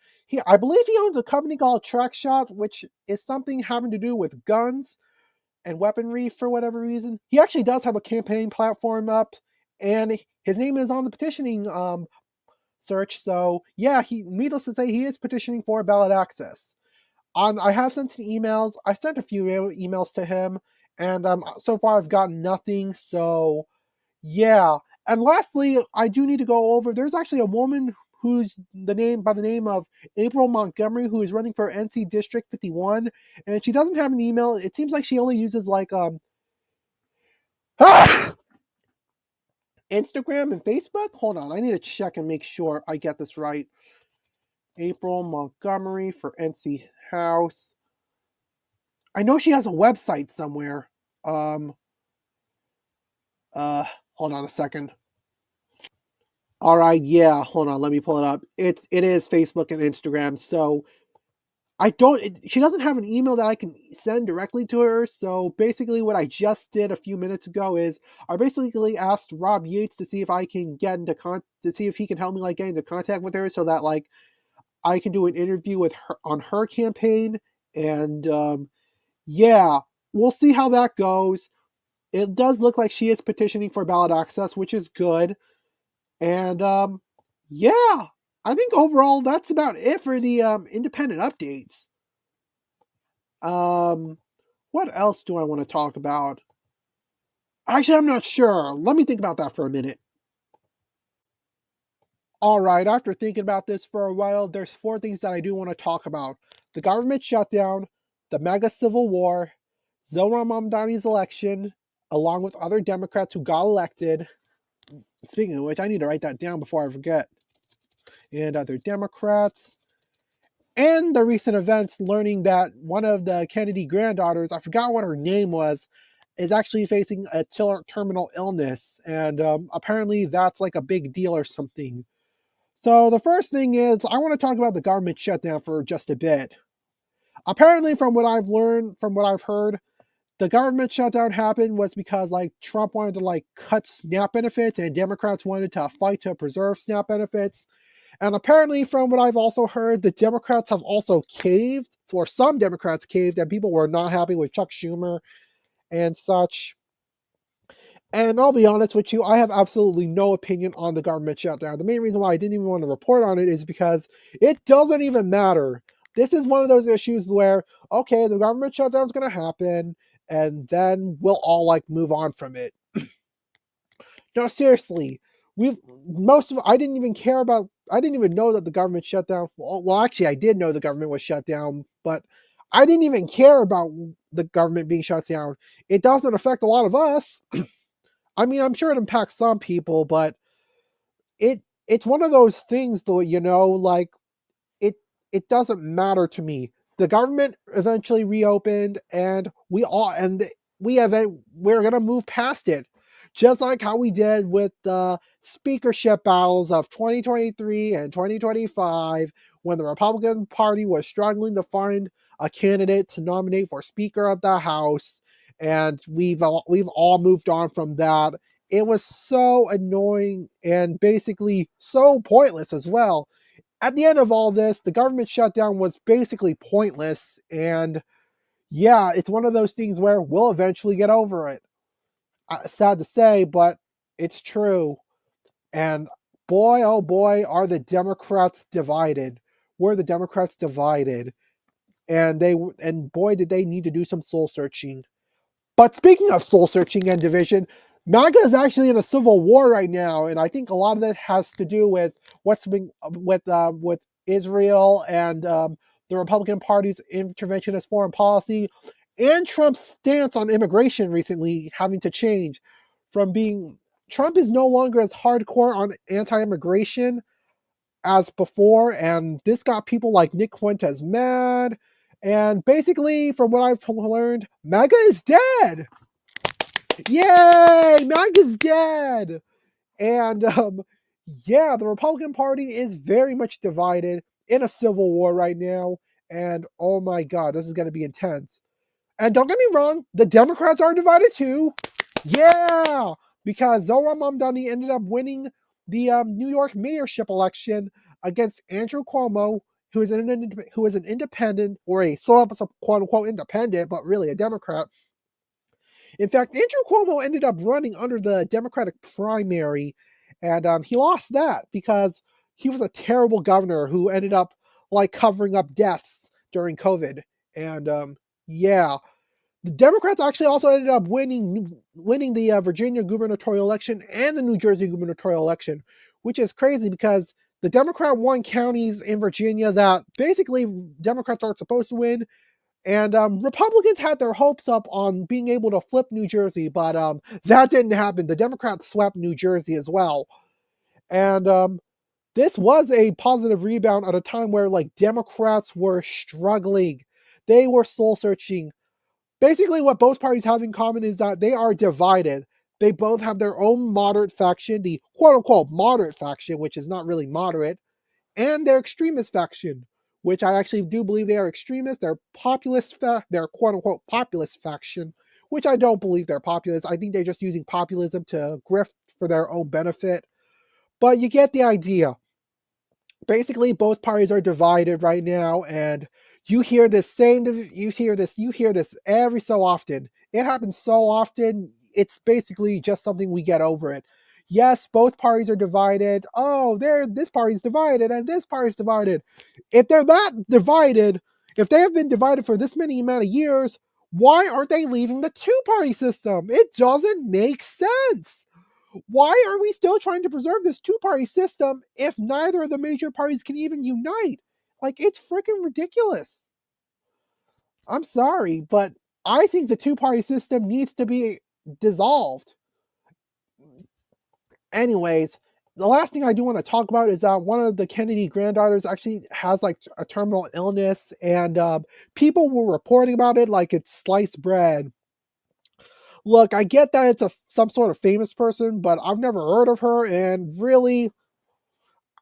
I believe he owns a company called Trackshot, which is something having to do with guns and weaponry for whatever reason. He actually does have a campaign platform up, and his name is on the petitioning search. So yeah, needless to say, he is petitioning for ballot access. I have sent emails. I sent a few emails to him, and so far I've gotten nothing. So yeah. And lastly, I do need to go over. There's actually a woman who's by the name of April Montgomery, who is running for NC District 51, and she doesn't have an email. It seems like she only uses Instagram and Facebook. Hold on, I need to check and make sure I get this right. April Montgomery for NC House. I know she has a website somewhere. Um, uh, Hold on a second. All right, yeah, hold on, let me pull it up. It is Facebook and Instagram. So she doesn't have an email that I can send directly to her. So basically what I just did a few minutes ago is I basically asked Rob Yates to see if I can to see if he can help me get into contact with her so that I can do an interview with her on her campaign. And yeah, we'll see how that goes. It does look like she is petitioning for ballot access, which is good. And yeah, I think overall that's about it for the independent updates. Um, what else do I want to talk about? Actually, I'm not sure. Let me think about that for a minute. All right, after thinking about this for a while, there's four things that I do want to talk about: the government shutdown, the mega civil war, Zohran Mamdani's election, along with other Democrats who got elected. Speaking of which, I need to write that down before I forget. And other Democrats. And the recent events learning that one of the Kennedy granddaughters, I forgot what her name was, is actually facing a terminal illness. And apparently that's like a big deal or something. So the first thing is, I want to talk about the government shutdown for just a bit. Apparently, from what I've learned, from what I've heard, the government shutdown happened was because Trump wanted to cut SNAP benefits and Democrats wanted to fight to preserve SNAP benefits. And apparently, from what I've also heard, the Democrats have also caved, or some Democrats caved, and people were not happy with Chuck Schumer and such. And I'll be honest with you, I have absolutely no opinion on the government shutdown. The main reason why I didn't even want to report on it is because it doesn't even matter. This is one of those issues where, okay, the government shutdown is going to happen, and then we'll all move on from it. No, seriously, I didn't even care about. I didn't even know that the government shut down. Well, actually, I did know the government was shut down, but I didn't even care about the government being shut down. It doesn't affect a lot of us. I mean, I'm sure it impacts some people, but it's one of those things, though. It it doesn't matter to me. The government eventually reopened, and we're gonna move past it, just like how we did with the speakership battles of 2023 and 2025, when the Republican Party was struggling to find a candidate to nominate for Speaker of the House, and we've all moved on from that, It was so annoying and basically so pointless as well. At the end of all this, the government shutdown was basically pointless, and yeah, it's one of those things where we'll eventually get over it. Sad to say, but it's true. And boy, oh boy, are the Democrats divided. Were the Democrats divided? And boy, did they need to do some soul searching. But speaking of soul searching and division, MAGA is actually in a civil war right now, and I think a lot of that has to do with what's been with Israel and the Republican Party's interventionist foreign policy, and Trump's stance on immigration recently having to change from being Trump is no longer as hardcore on anti-immigration as before, and this got people like Nick Fuentes mad. And basically, from what I've learned, MAGA is dead. Yay! MAGA's dead. And yeah, the Republican Party is very much divided in a civil war right now. And oh my God, this is going to be intense. And don't get me wrong, the Democrats are divided too. Yeah, because Zohran Mamdani ended up winning the New York mayorship election against Andrew Cuomo, who is an independent, or a sort of quote unquote independent, but really a Democrat. In fact, Andrew Cuomo ended up running under the Democratic primary, and he lost that because he was a terrible governor who ended up like covering up deaths during COVID. And yeah, the Democrats actually also ended up winning the Virginia gubernatorial election and the New Jersey gubernatorial election, which is crazy because the Democrat won counties in Virginia that basically Democrats aren't supposed to win, and Republicans had their hopes up on being able to flip New Jersey, but that didn't happen. The Democrats swept New Jersey as well, and this was a positive rebound at a time where like Democrats were struggling. They were soul searching. Basically, what both parties have in common is that they are divided. They both have their own moderate faction, the quote unquote moderate faction, which is not really moderate, and their extremist faction, which I actually do believe they are extremists. They're they're quote unquote populist faction, which I don't believe they're populist. I think they're just using populism to grift for their own benefit. But you get the idea. Basically, both parties are divided right now, and you hear this every so often. It happens so often, it's basically just something we get over it. Yes, both parties are divided. Oh, this party's divided and this party's divided. If they're that divided, if they have been divided for this many amount of years, why aren't they leaving the two-party system? It doesn't make sense. Why are we still trying to preserve this two-party system if neither of the major parties can even unite? Like, it's freaking ridiculous. I'm sorry, but I think the two-party system needs to be dissolved. Anyways, the last thing I do want to talk about is that one of the Kennedy granddaughters actually has like a terminal illness, and people were reporting about it like it's sliced bread. Look, I get that it's some sort of famous person, but I've never heard of her, and really,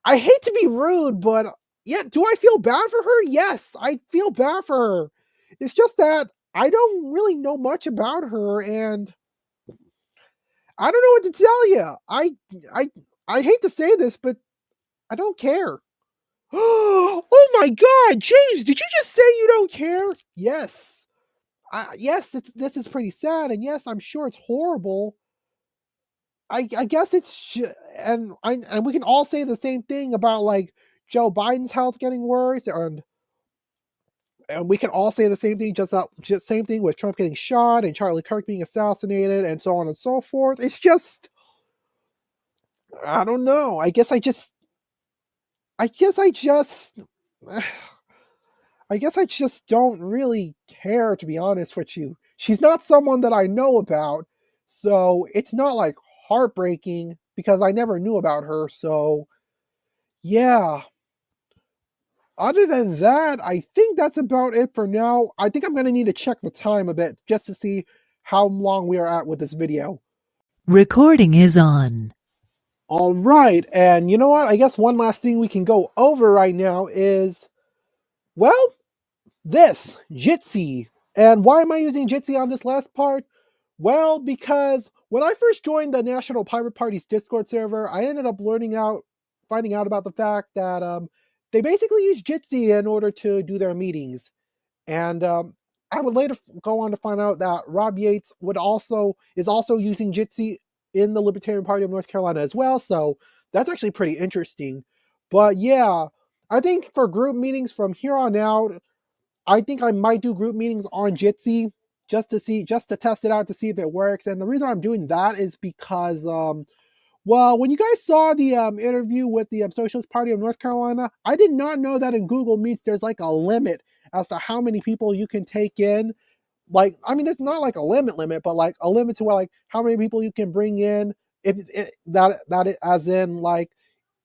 I hate to be rude, but yeah, do I feel bad for her? Yes, I feel bad for her. It's just that I don't really know much about her, and I don't know what to tell you. I I hate to say this, but I don't care. Oh my God, James! Did you just say you don't care? Yes. Yes, this is pretty sad, and yes, I'm sure it's horrible. I guess and we can all say the same thing about like Joe Biden's health getting worse, and we can all say the same thing just same thing with Trump getting shot and Charlie Kirk being assassinated and so on and so forth. It's just I don't know. I guess I just I guess I just don't really care, to be honest with you. She's not someone that I know about, so it's not like heartbreaking because I never knew about her. So yeah, other than that, I think that's about it for now. I think I'm going to need to check the time a bit just to see how long we are at with this video. Recording is on. All right, and you know what? I guess one last thing we can go over right now is, well, Jitsi. And why am I using Jitsi on this last part? Well, because when I first joined the National Pirate Party's Discord server, I ended up finding out about the fact that they basically use Jitsi in order to do their meetings. And I would later go on to find out that Rob Yates is also using Jitsi in the Libertarian Party of North Carolina as well. So that's actually pretty interesting. But yeah, I think for group meetings from here on out, I think I might do group meetings on Jitsi just to test it out to see if it works. And the reason I'm doing that is because well, when you guys saw the interview with the Socialist Party of North Carolina, I did not know that in Google Meets there's like a limit as to how many people you can take in. Like, I mean, there's not like a limit, but like a limit to where like how many people you can bring in. If as in like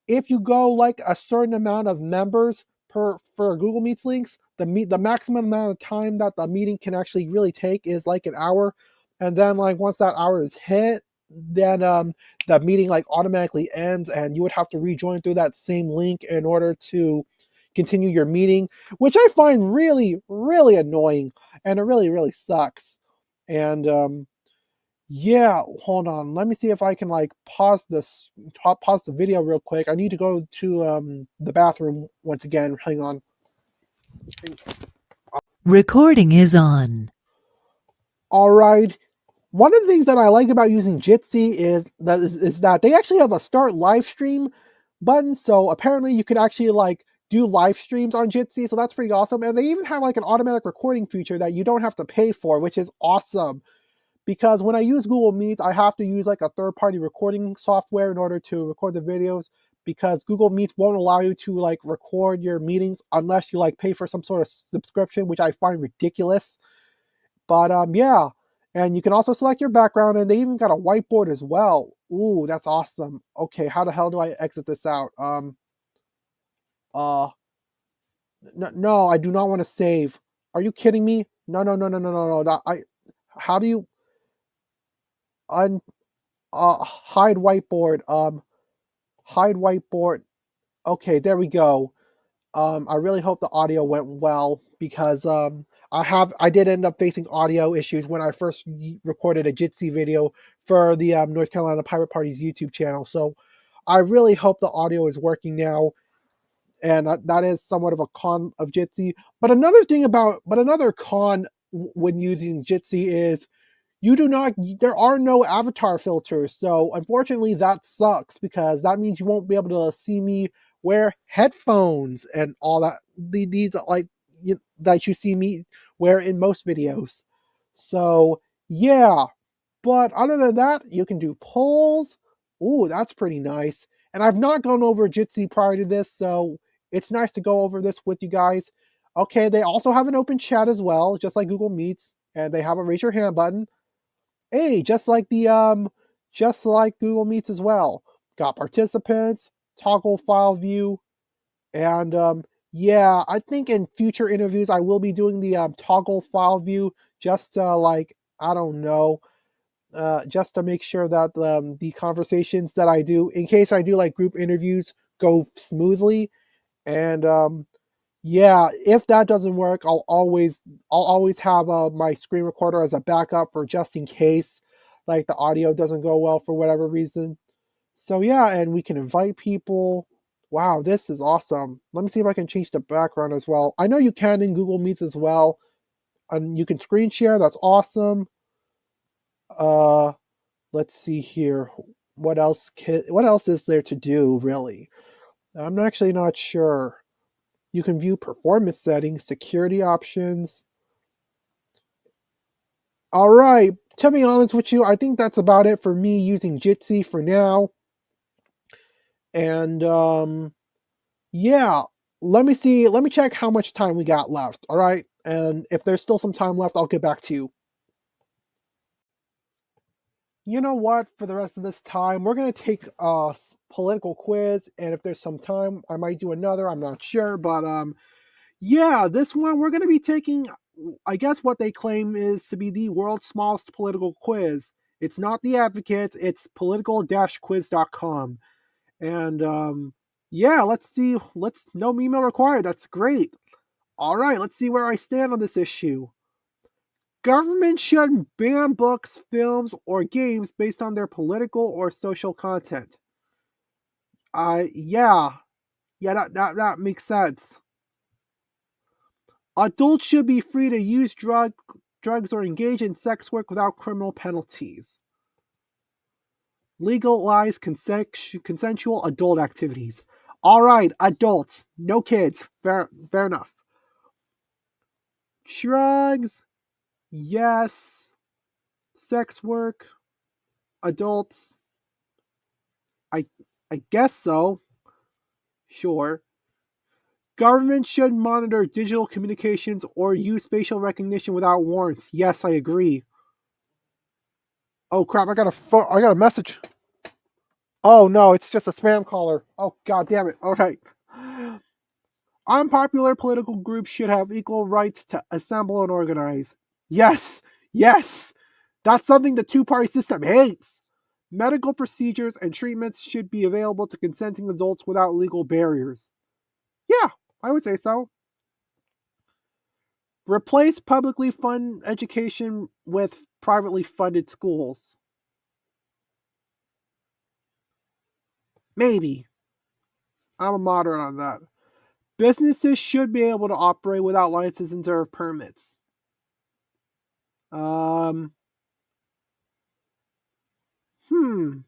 if you go like a certain amount of members per for Google Meets links, the maximum amount of time that the meeting can actually really take is like an hour, and then like once that hour is hit, then the meeting like automatically ends, and you would have to rejoin through that same link in order to continue your meeting, which I find really really annoying, and it really really sucks. And yeah, hold on. Let me see if I can like pause the video real quick. I need to go to the bathroom once again. Hang on. Recording is on. All right. One of the things that I like about using Jitsi is that they actually have a start live stream button. So apparently you can actually like do live streams on Jitsi. So that's pretty awesome. And they even have like an automatic recording feature that you don't have to pay for, which is awesome. Because when I use Google Meet, I have to use like a third-party recording software in order to record the videos, because Google Meet won't allow you to like record your meetings unless you like pay for some sort of subscription, which I find ridiculous. But yeah, and you can also select your background, and they even got a whiteboard as well. Ooh, that's awesome. Okay, how the hell do I exit this out? Uh no, I do not want to save. Are you kidding me? No. How do you un hide whiteboard? Hide whiteboard. Okay, there we go. I really hope the audio went well, because I did end up facing audio issues when I first recorded a Jitsi video for the North Carolina Pirate Party's YouTube channel. So I really hope the audio is working now, and that is somewhat of a con of Jitsi. But another con when using Jitsi is there are no avatar filters. So unfortunately that sucks, because that means you won't be able to see me wear headphones and all that. These like that you see me wear in most videos. So yeah, but other than that, you can do polls. Ooh, that's pretty nice. And I've not gone over Jitsi prior to this, so it's nice to go over this with you guys. Okay, they also have an open chat as well, just like Google Meets, and they have a raise your hand button. Hey, just like Google Meets as well. Got participants, toggle file view, and yeah, I think in future interviews I will be doing the toggle file view, just to like, I don't know, just to make sure that the conversations that I do, in case I do like group interviews, go smoothly. And yeah, if that doesn't work, I'll always have my screen recorder as a backup for just in case like the audio doesn't go well for whatever reason. So yeah, and we can invite people. Wow, this is awesome. Let me see if I can change the background as well. I know you can in Google Meets as well. And you can screen share. That's awesome. Uh let's see here. What else is there to do, really? I'm actually not sure. You can view performance settings, security options. All right, to be honest with you, I think that's about it for me using Jitsi for now. And yeah, let me check how much time we got left. All right, and if there's still some time left, I'll get back to you. You know what? For the rest of this time, we're gonna take a political quiz, and if there's some time, I might do another. I'm not sure, but yeah, this one we're going to be taking, I guess, what they claim is to be the world's smallest political quiz. It's not The Advocates, it's political-quiz.com. And yeah, let's see. No email required. That's great. All right, let's see where I stand on this issue. Government shouldn't ban books, films, or games based on their political or social content. Yeah, that makes sense. Adults should be free to use drugs or engage in sex work without criminal penalties. Legalize consensual adult activities. All right, adults, no kids. Fair enough. Drugs, yes. Sex work, adults. I I guess so. Sure. Government should monitor digital communications or use facial recognition without warrants. Yes, I agree. Oh crap! I got a message. Oh no, it's just a spam caller. Oh god damn it. All right. Unpopular political groups should have equal rights to assemble and organize. Yes, yes. That's something the two-party system hates. Medical procedures and treatments should be available to consenting adults without legal barriers. Yeah, I would say so. Replace publicly funded education with privately funded schools. Maybe. I'm a moderate on that. Businesses should be able to operate without licenses or permits. Um, hmm.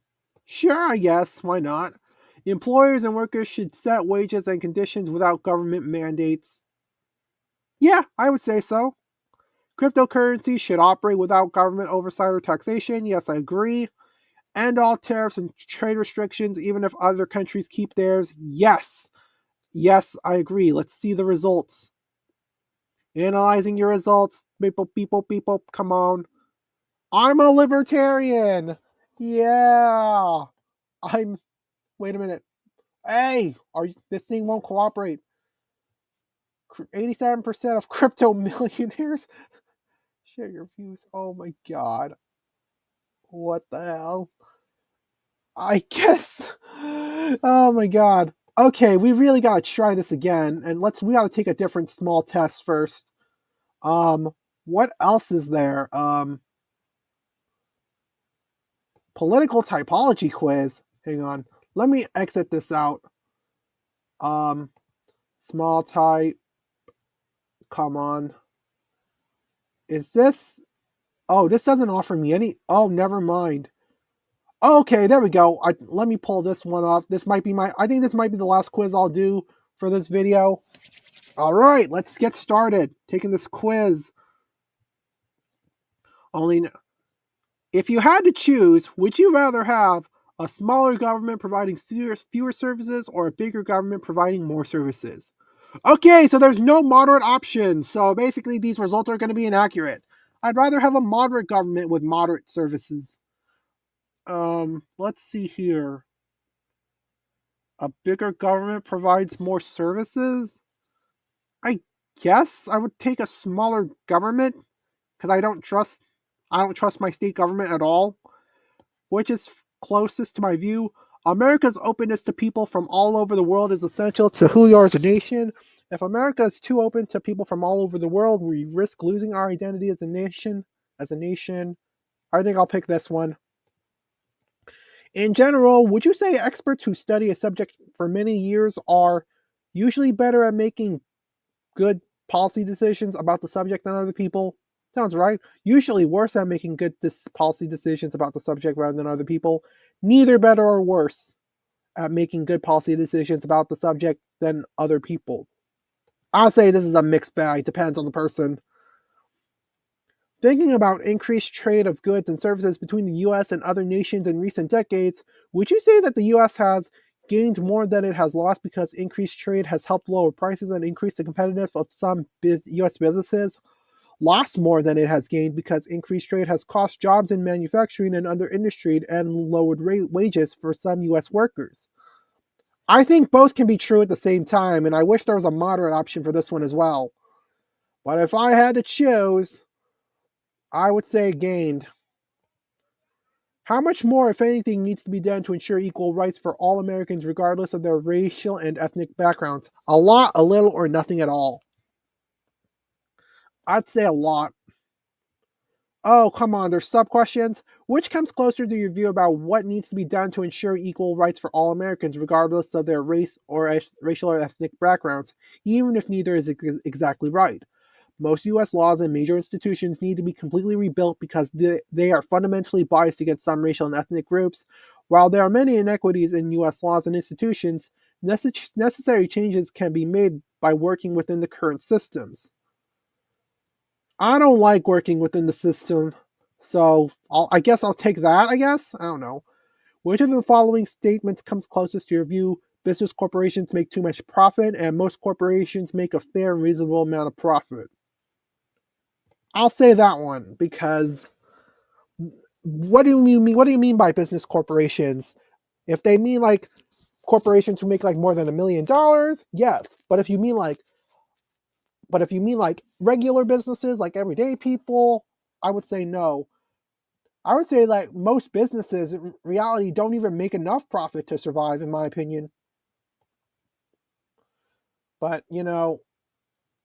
Sure, I guess. Why not? Employers and workers should set wages and conditions without government mandates. Yeah, I would say so. Cryptocurrency should operate without government oversight or taxation. Yes, I agree. End all tariffs and trade restrictions, even if other countries keep theirs. Yes. Yes, I agree. Let's see the results. Analyzing your results. People, come on. I'm a libertarian. Yeah. I'm. Wait a minute. Hey, this thing won't cooperate. 87% of crypto millionaires share your views. Oh my god. What the hell? I guess. Oh my god. Okay, we really gotta try this again, and we gotta take a different small test first. Um, what else is there? Political typology quiz. Hang on. Let me exit this out. Um, small type. Come on. Is this? Oh, this doesn't offer me any. Oh, never mind. Okay, there we go. Let me pull this one off. This might be my. I think this might be the last quiz I'll do for this video. All right, let's get started. Taking this quiz. Only if you had to choose, would you rather have a smaller government providing fewer services or a bigger government providing more services? Okay, so there's no moderate option. So basically, these results are going to be inaccurate. I'd rather have a moderate government with moderate services. Let's see here. A bigger government provides more services? I guess I would take a smaller government because I don't trust my state government at all. Which is closest to my view? America's openness to people from all over the world is essential to who we are as a nation. If America is too open to people from all over the world, we risk losing our identity as a nation. I think I'll pick this one. In general, would you say experts who study a subject for many years are usually better at making good policy decisions about the subject than other people? Sounds right. Usually worse at making good policy decisions about the subject rather than other people. Neither better or worse at making good policy decisions about the subject than other people. I'll say this is a mixed bag, depends on the person. Thinking about increased trade of goods and services between the US and other nations in recent decades, would you say that the US has gained more than it has lost because increased trade has helped lower prices and increase the competitiveness of some US businesses? Lost more than it has gained because increased trade has cost jobs in manufacturing and other industry and lowered wages for some US workers? I think both can be true at the same time, and I wish there was a moderate option for this one as well. But if I had to choose, I would say gained. How much more, if anything, needs to be done to ensure equal rights for all Americans regardless of their racial and ethnic backgrounds? A lot, a little, or nothing at all? I'd say a lot. Oh, come on, there's sub-questions. Which comes closer to your view about what needs to be done to ensure equal rights for all Americans, regardless of their race or racial or ethnic backgrounds, even if neither is exactly right? Most US laws and major institutions need to be completely rebuilt because they are fundamentally biased against some racial and ethnic groups. While there are many inequities in US laws and institutions, necessary changes can be made by working within the current systems. I don't like working within the system, so I guess I'll take that, I guess? I don't know. Which of the following statements comes closest to your view? Business corporations make too much profit, and most corporations make a fair and reasonable amount of profit. I'll say that one because what do you mean? What do you mean by business corporations? If they mean like corporations who make like more than $1 million, yes. But if you mean like regular businesses, like everyday people, I would say no. I would say like most businesses in reality don't even make enough profit to survive, in my opinion. But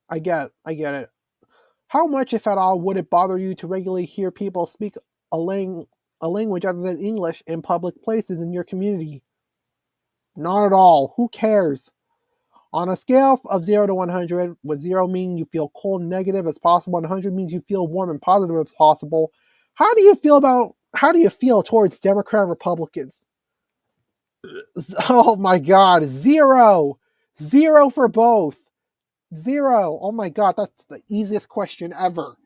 I get it. How much, if at all, would it bother you to regularly hear people speak a, a language other than English in public places in your community? Not at all. Who cares? On a scale of 0 to 100, with 0 meaning you feel cold and negative as possible, and 100 means you feel warm and positive as possible, how do you feel towards Democrat and Republicans? Oh my god, 0! 0 for both. 0. Oh my god, that's the easiest question ever.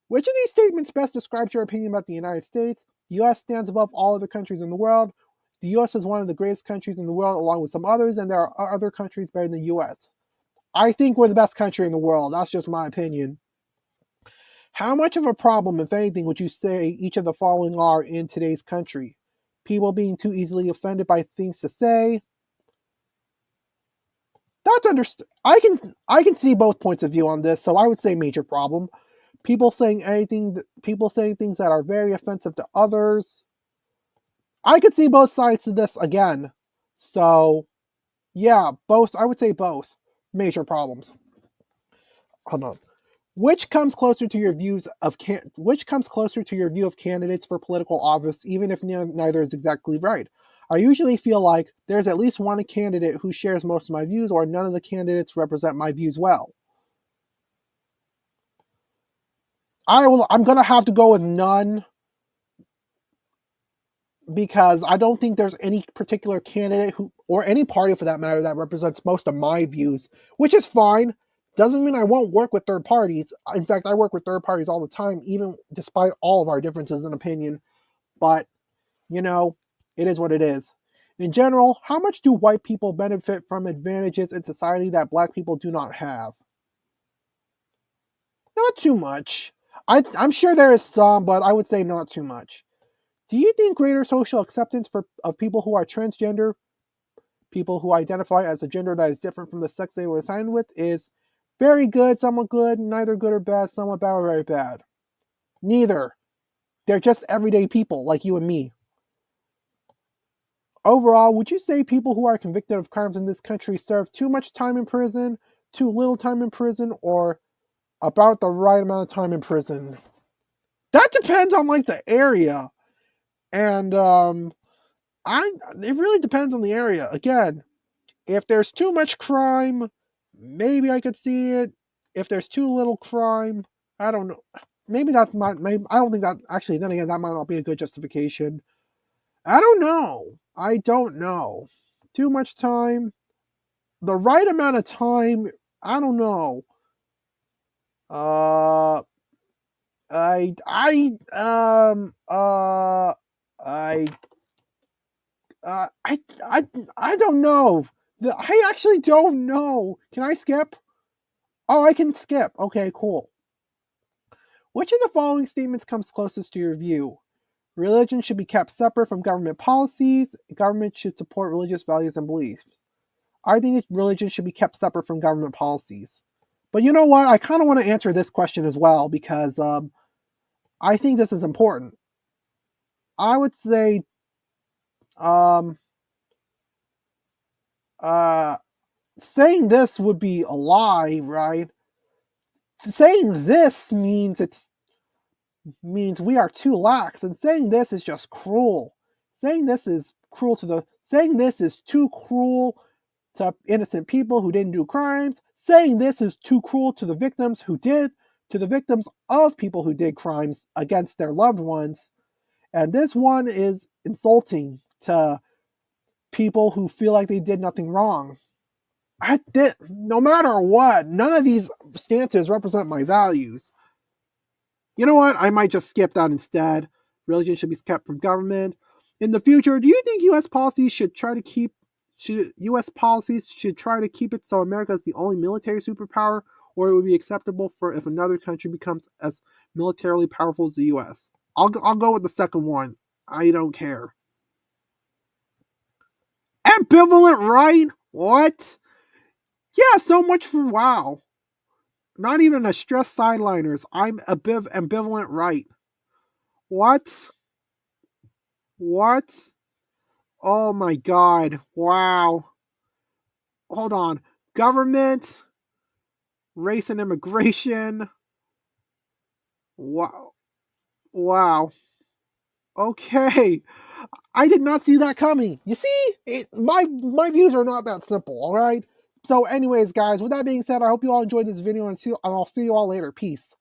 Which of these statements best describes your opinion about the United States? The US stands above all other countries in the world. The US is one of the greatest countries in the world, along with some others, and there are other countries better than the US. I think we're the best country in the world. That's just my opinion. How much of a problem, if anything, would you say each of the following are in today's country? People being too easily offended by things to say. That's understood. I can see both points of view on this, so I would say major problem. People saying things that are very offensive to others. I could see both sides to this again. So, yeah, both. I would say both major problems. Hold on. Which comes closer to your view of candidates for political office, even if neither is exactly right? I usually feel like there's at least one candidate who shares most of my views, or none of the candidates represent my views well. I'm gonna have to go with none because I don't think there's any particular candidate who, or any party for that matter, that represents most of my views, which is fine. Doesn't mean I won't work with third parties. In fact, I work with third parties all the time, even despite all of our differences in opinion. But, you know, it is what it is. In general, how much do white people benefit from advantages in society that black people do not have? Not too much. I'm sure there is some, but I would say not too much. Do you think greater social acceptance of people who are transgender, people who identify as a gender that is different from the sex they were assigned with, is very good, somewhat good, neither good or bad, somewhat bad or very bad? Neither. They're just everyday people like you and me. Overall, would you say people who are convicted of crimes in this country serve too much time in prison, too little time in prison, or about the right amount of time in prison? That depends on like the area. And it really depends on the area. Again, if there's too much crime, maybe I could see it. If there's too little crime, I don't know. Maybe that might. Maybe I don't think that actually. Then again, that might not be a good justification. I don't know. I don't know. Too much time, the right amount of time. I don't know. Uh, I I I I don't know. I actually don't know. Can I skip? Oh, I can skip. Okay, cool. Which of the following statements comes closest to your view? Religion should be kept separate from government policies. Government should support religious values and beliefs. I think religion should be kept separate from government policies. But you know what? I kind of want to answer this question as well because I think this is important. I would say um, uh, saying this would be a lie, right? Saying this means means we are too lax, and saying this is just cruel. Saying this is too cruel to innocent people who didn't do crimes. Saying this is too cruel to the victims of people who did crimes against their loved ones. And this one is insulting to people who feel like they did nothing wrong. No matter what, none of these stances represent my values. You know what? I might just skip that instead. Religion should be kept from government. In the future, do you think U.S. policies should try to keep it so America is the only military superpower, or it would be acceptable for if another country becomes as militarily powerful as the U.S.? I'll go with the second one. I don't care. Ambivalent right? What? Yeah, so much for wow. Not even a stress sideliners. I'm ambivalent right. What? What? Oh my god. Wow. Hold on. Government, race and immigration. Wow. Wow. Okay. I did not see that coming. You see? My views are not that simple, alright? So anyways, guys, with that being said, I hope you all enjoyed this video, and I'll see you all later. Peace.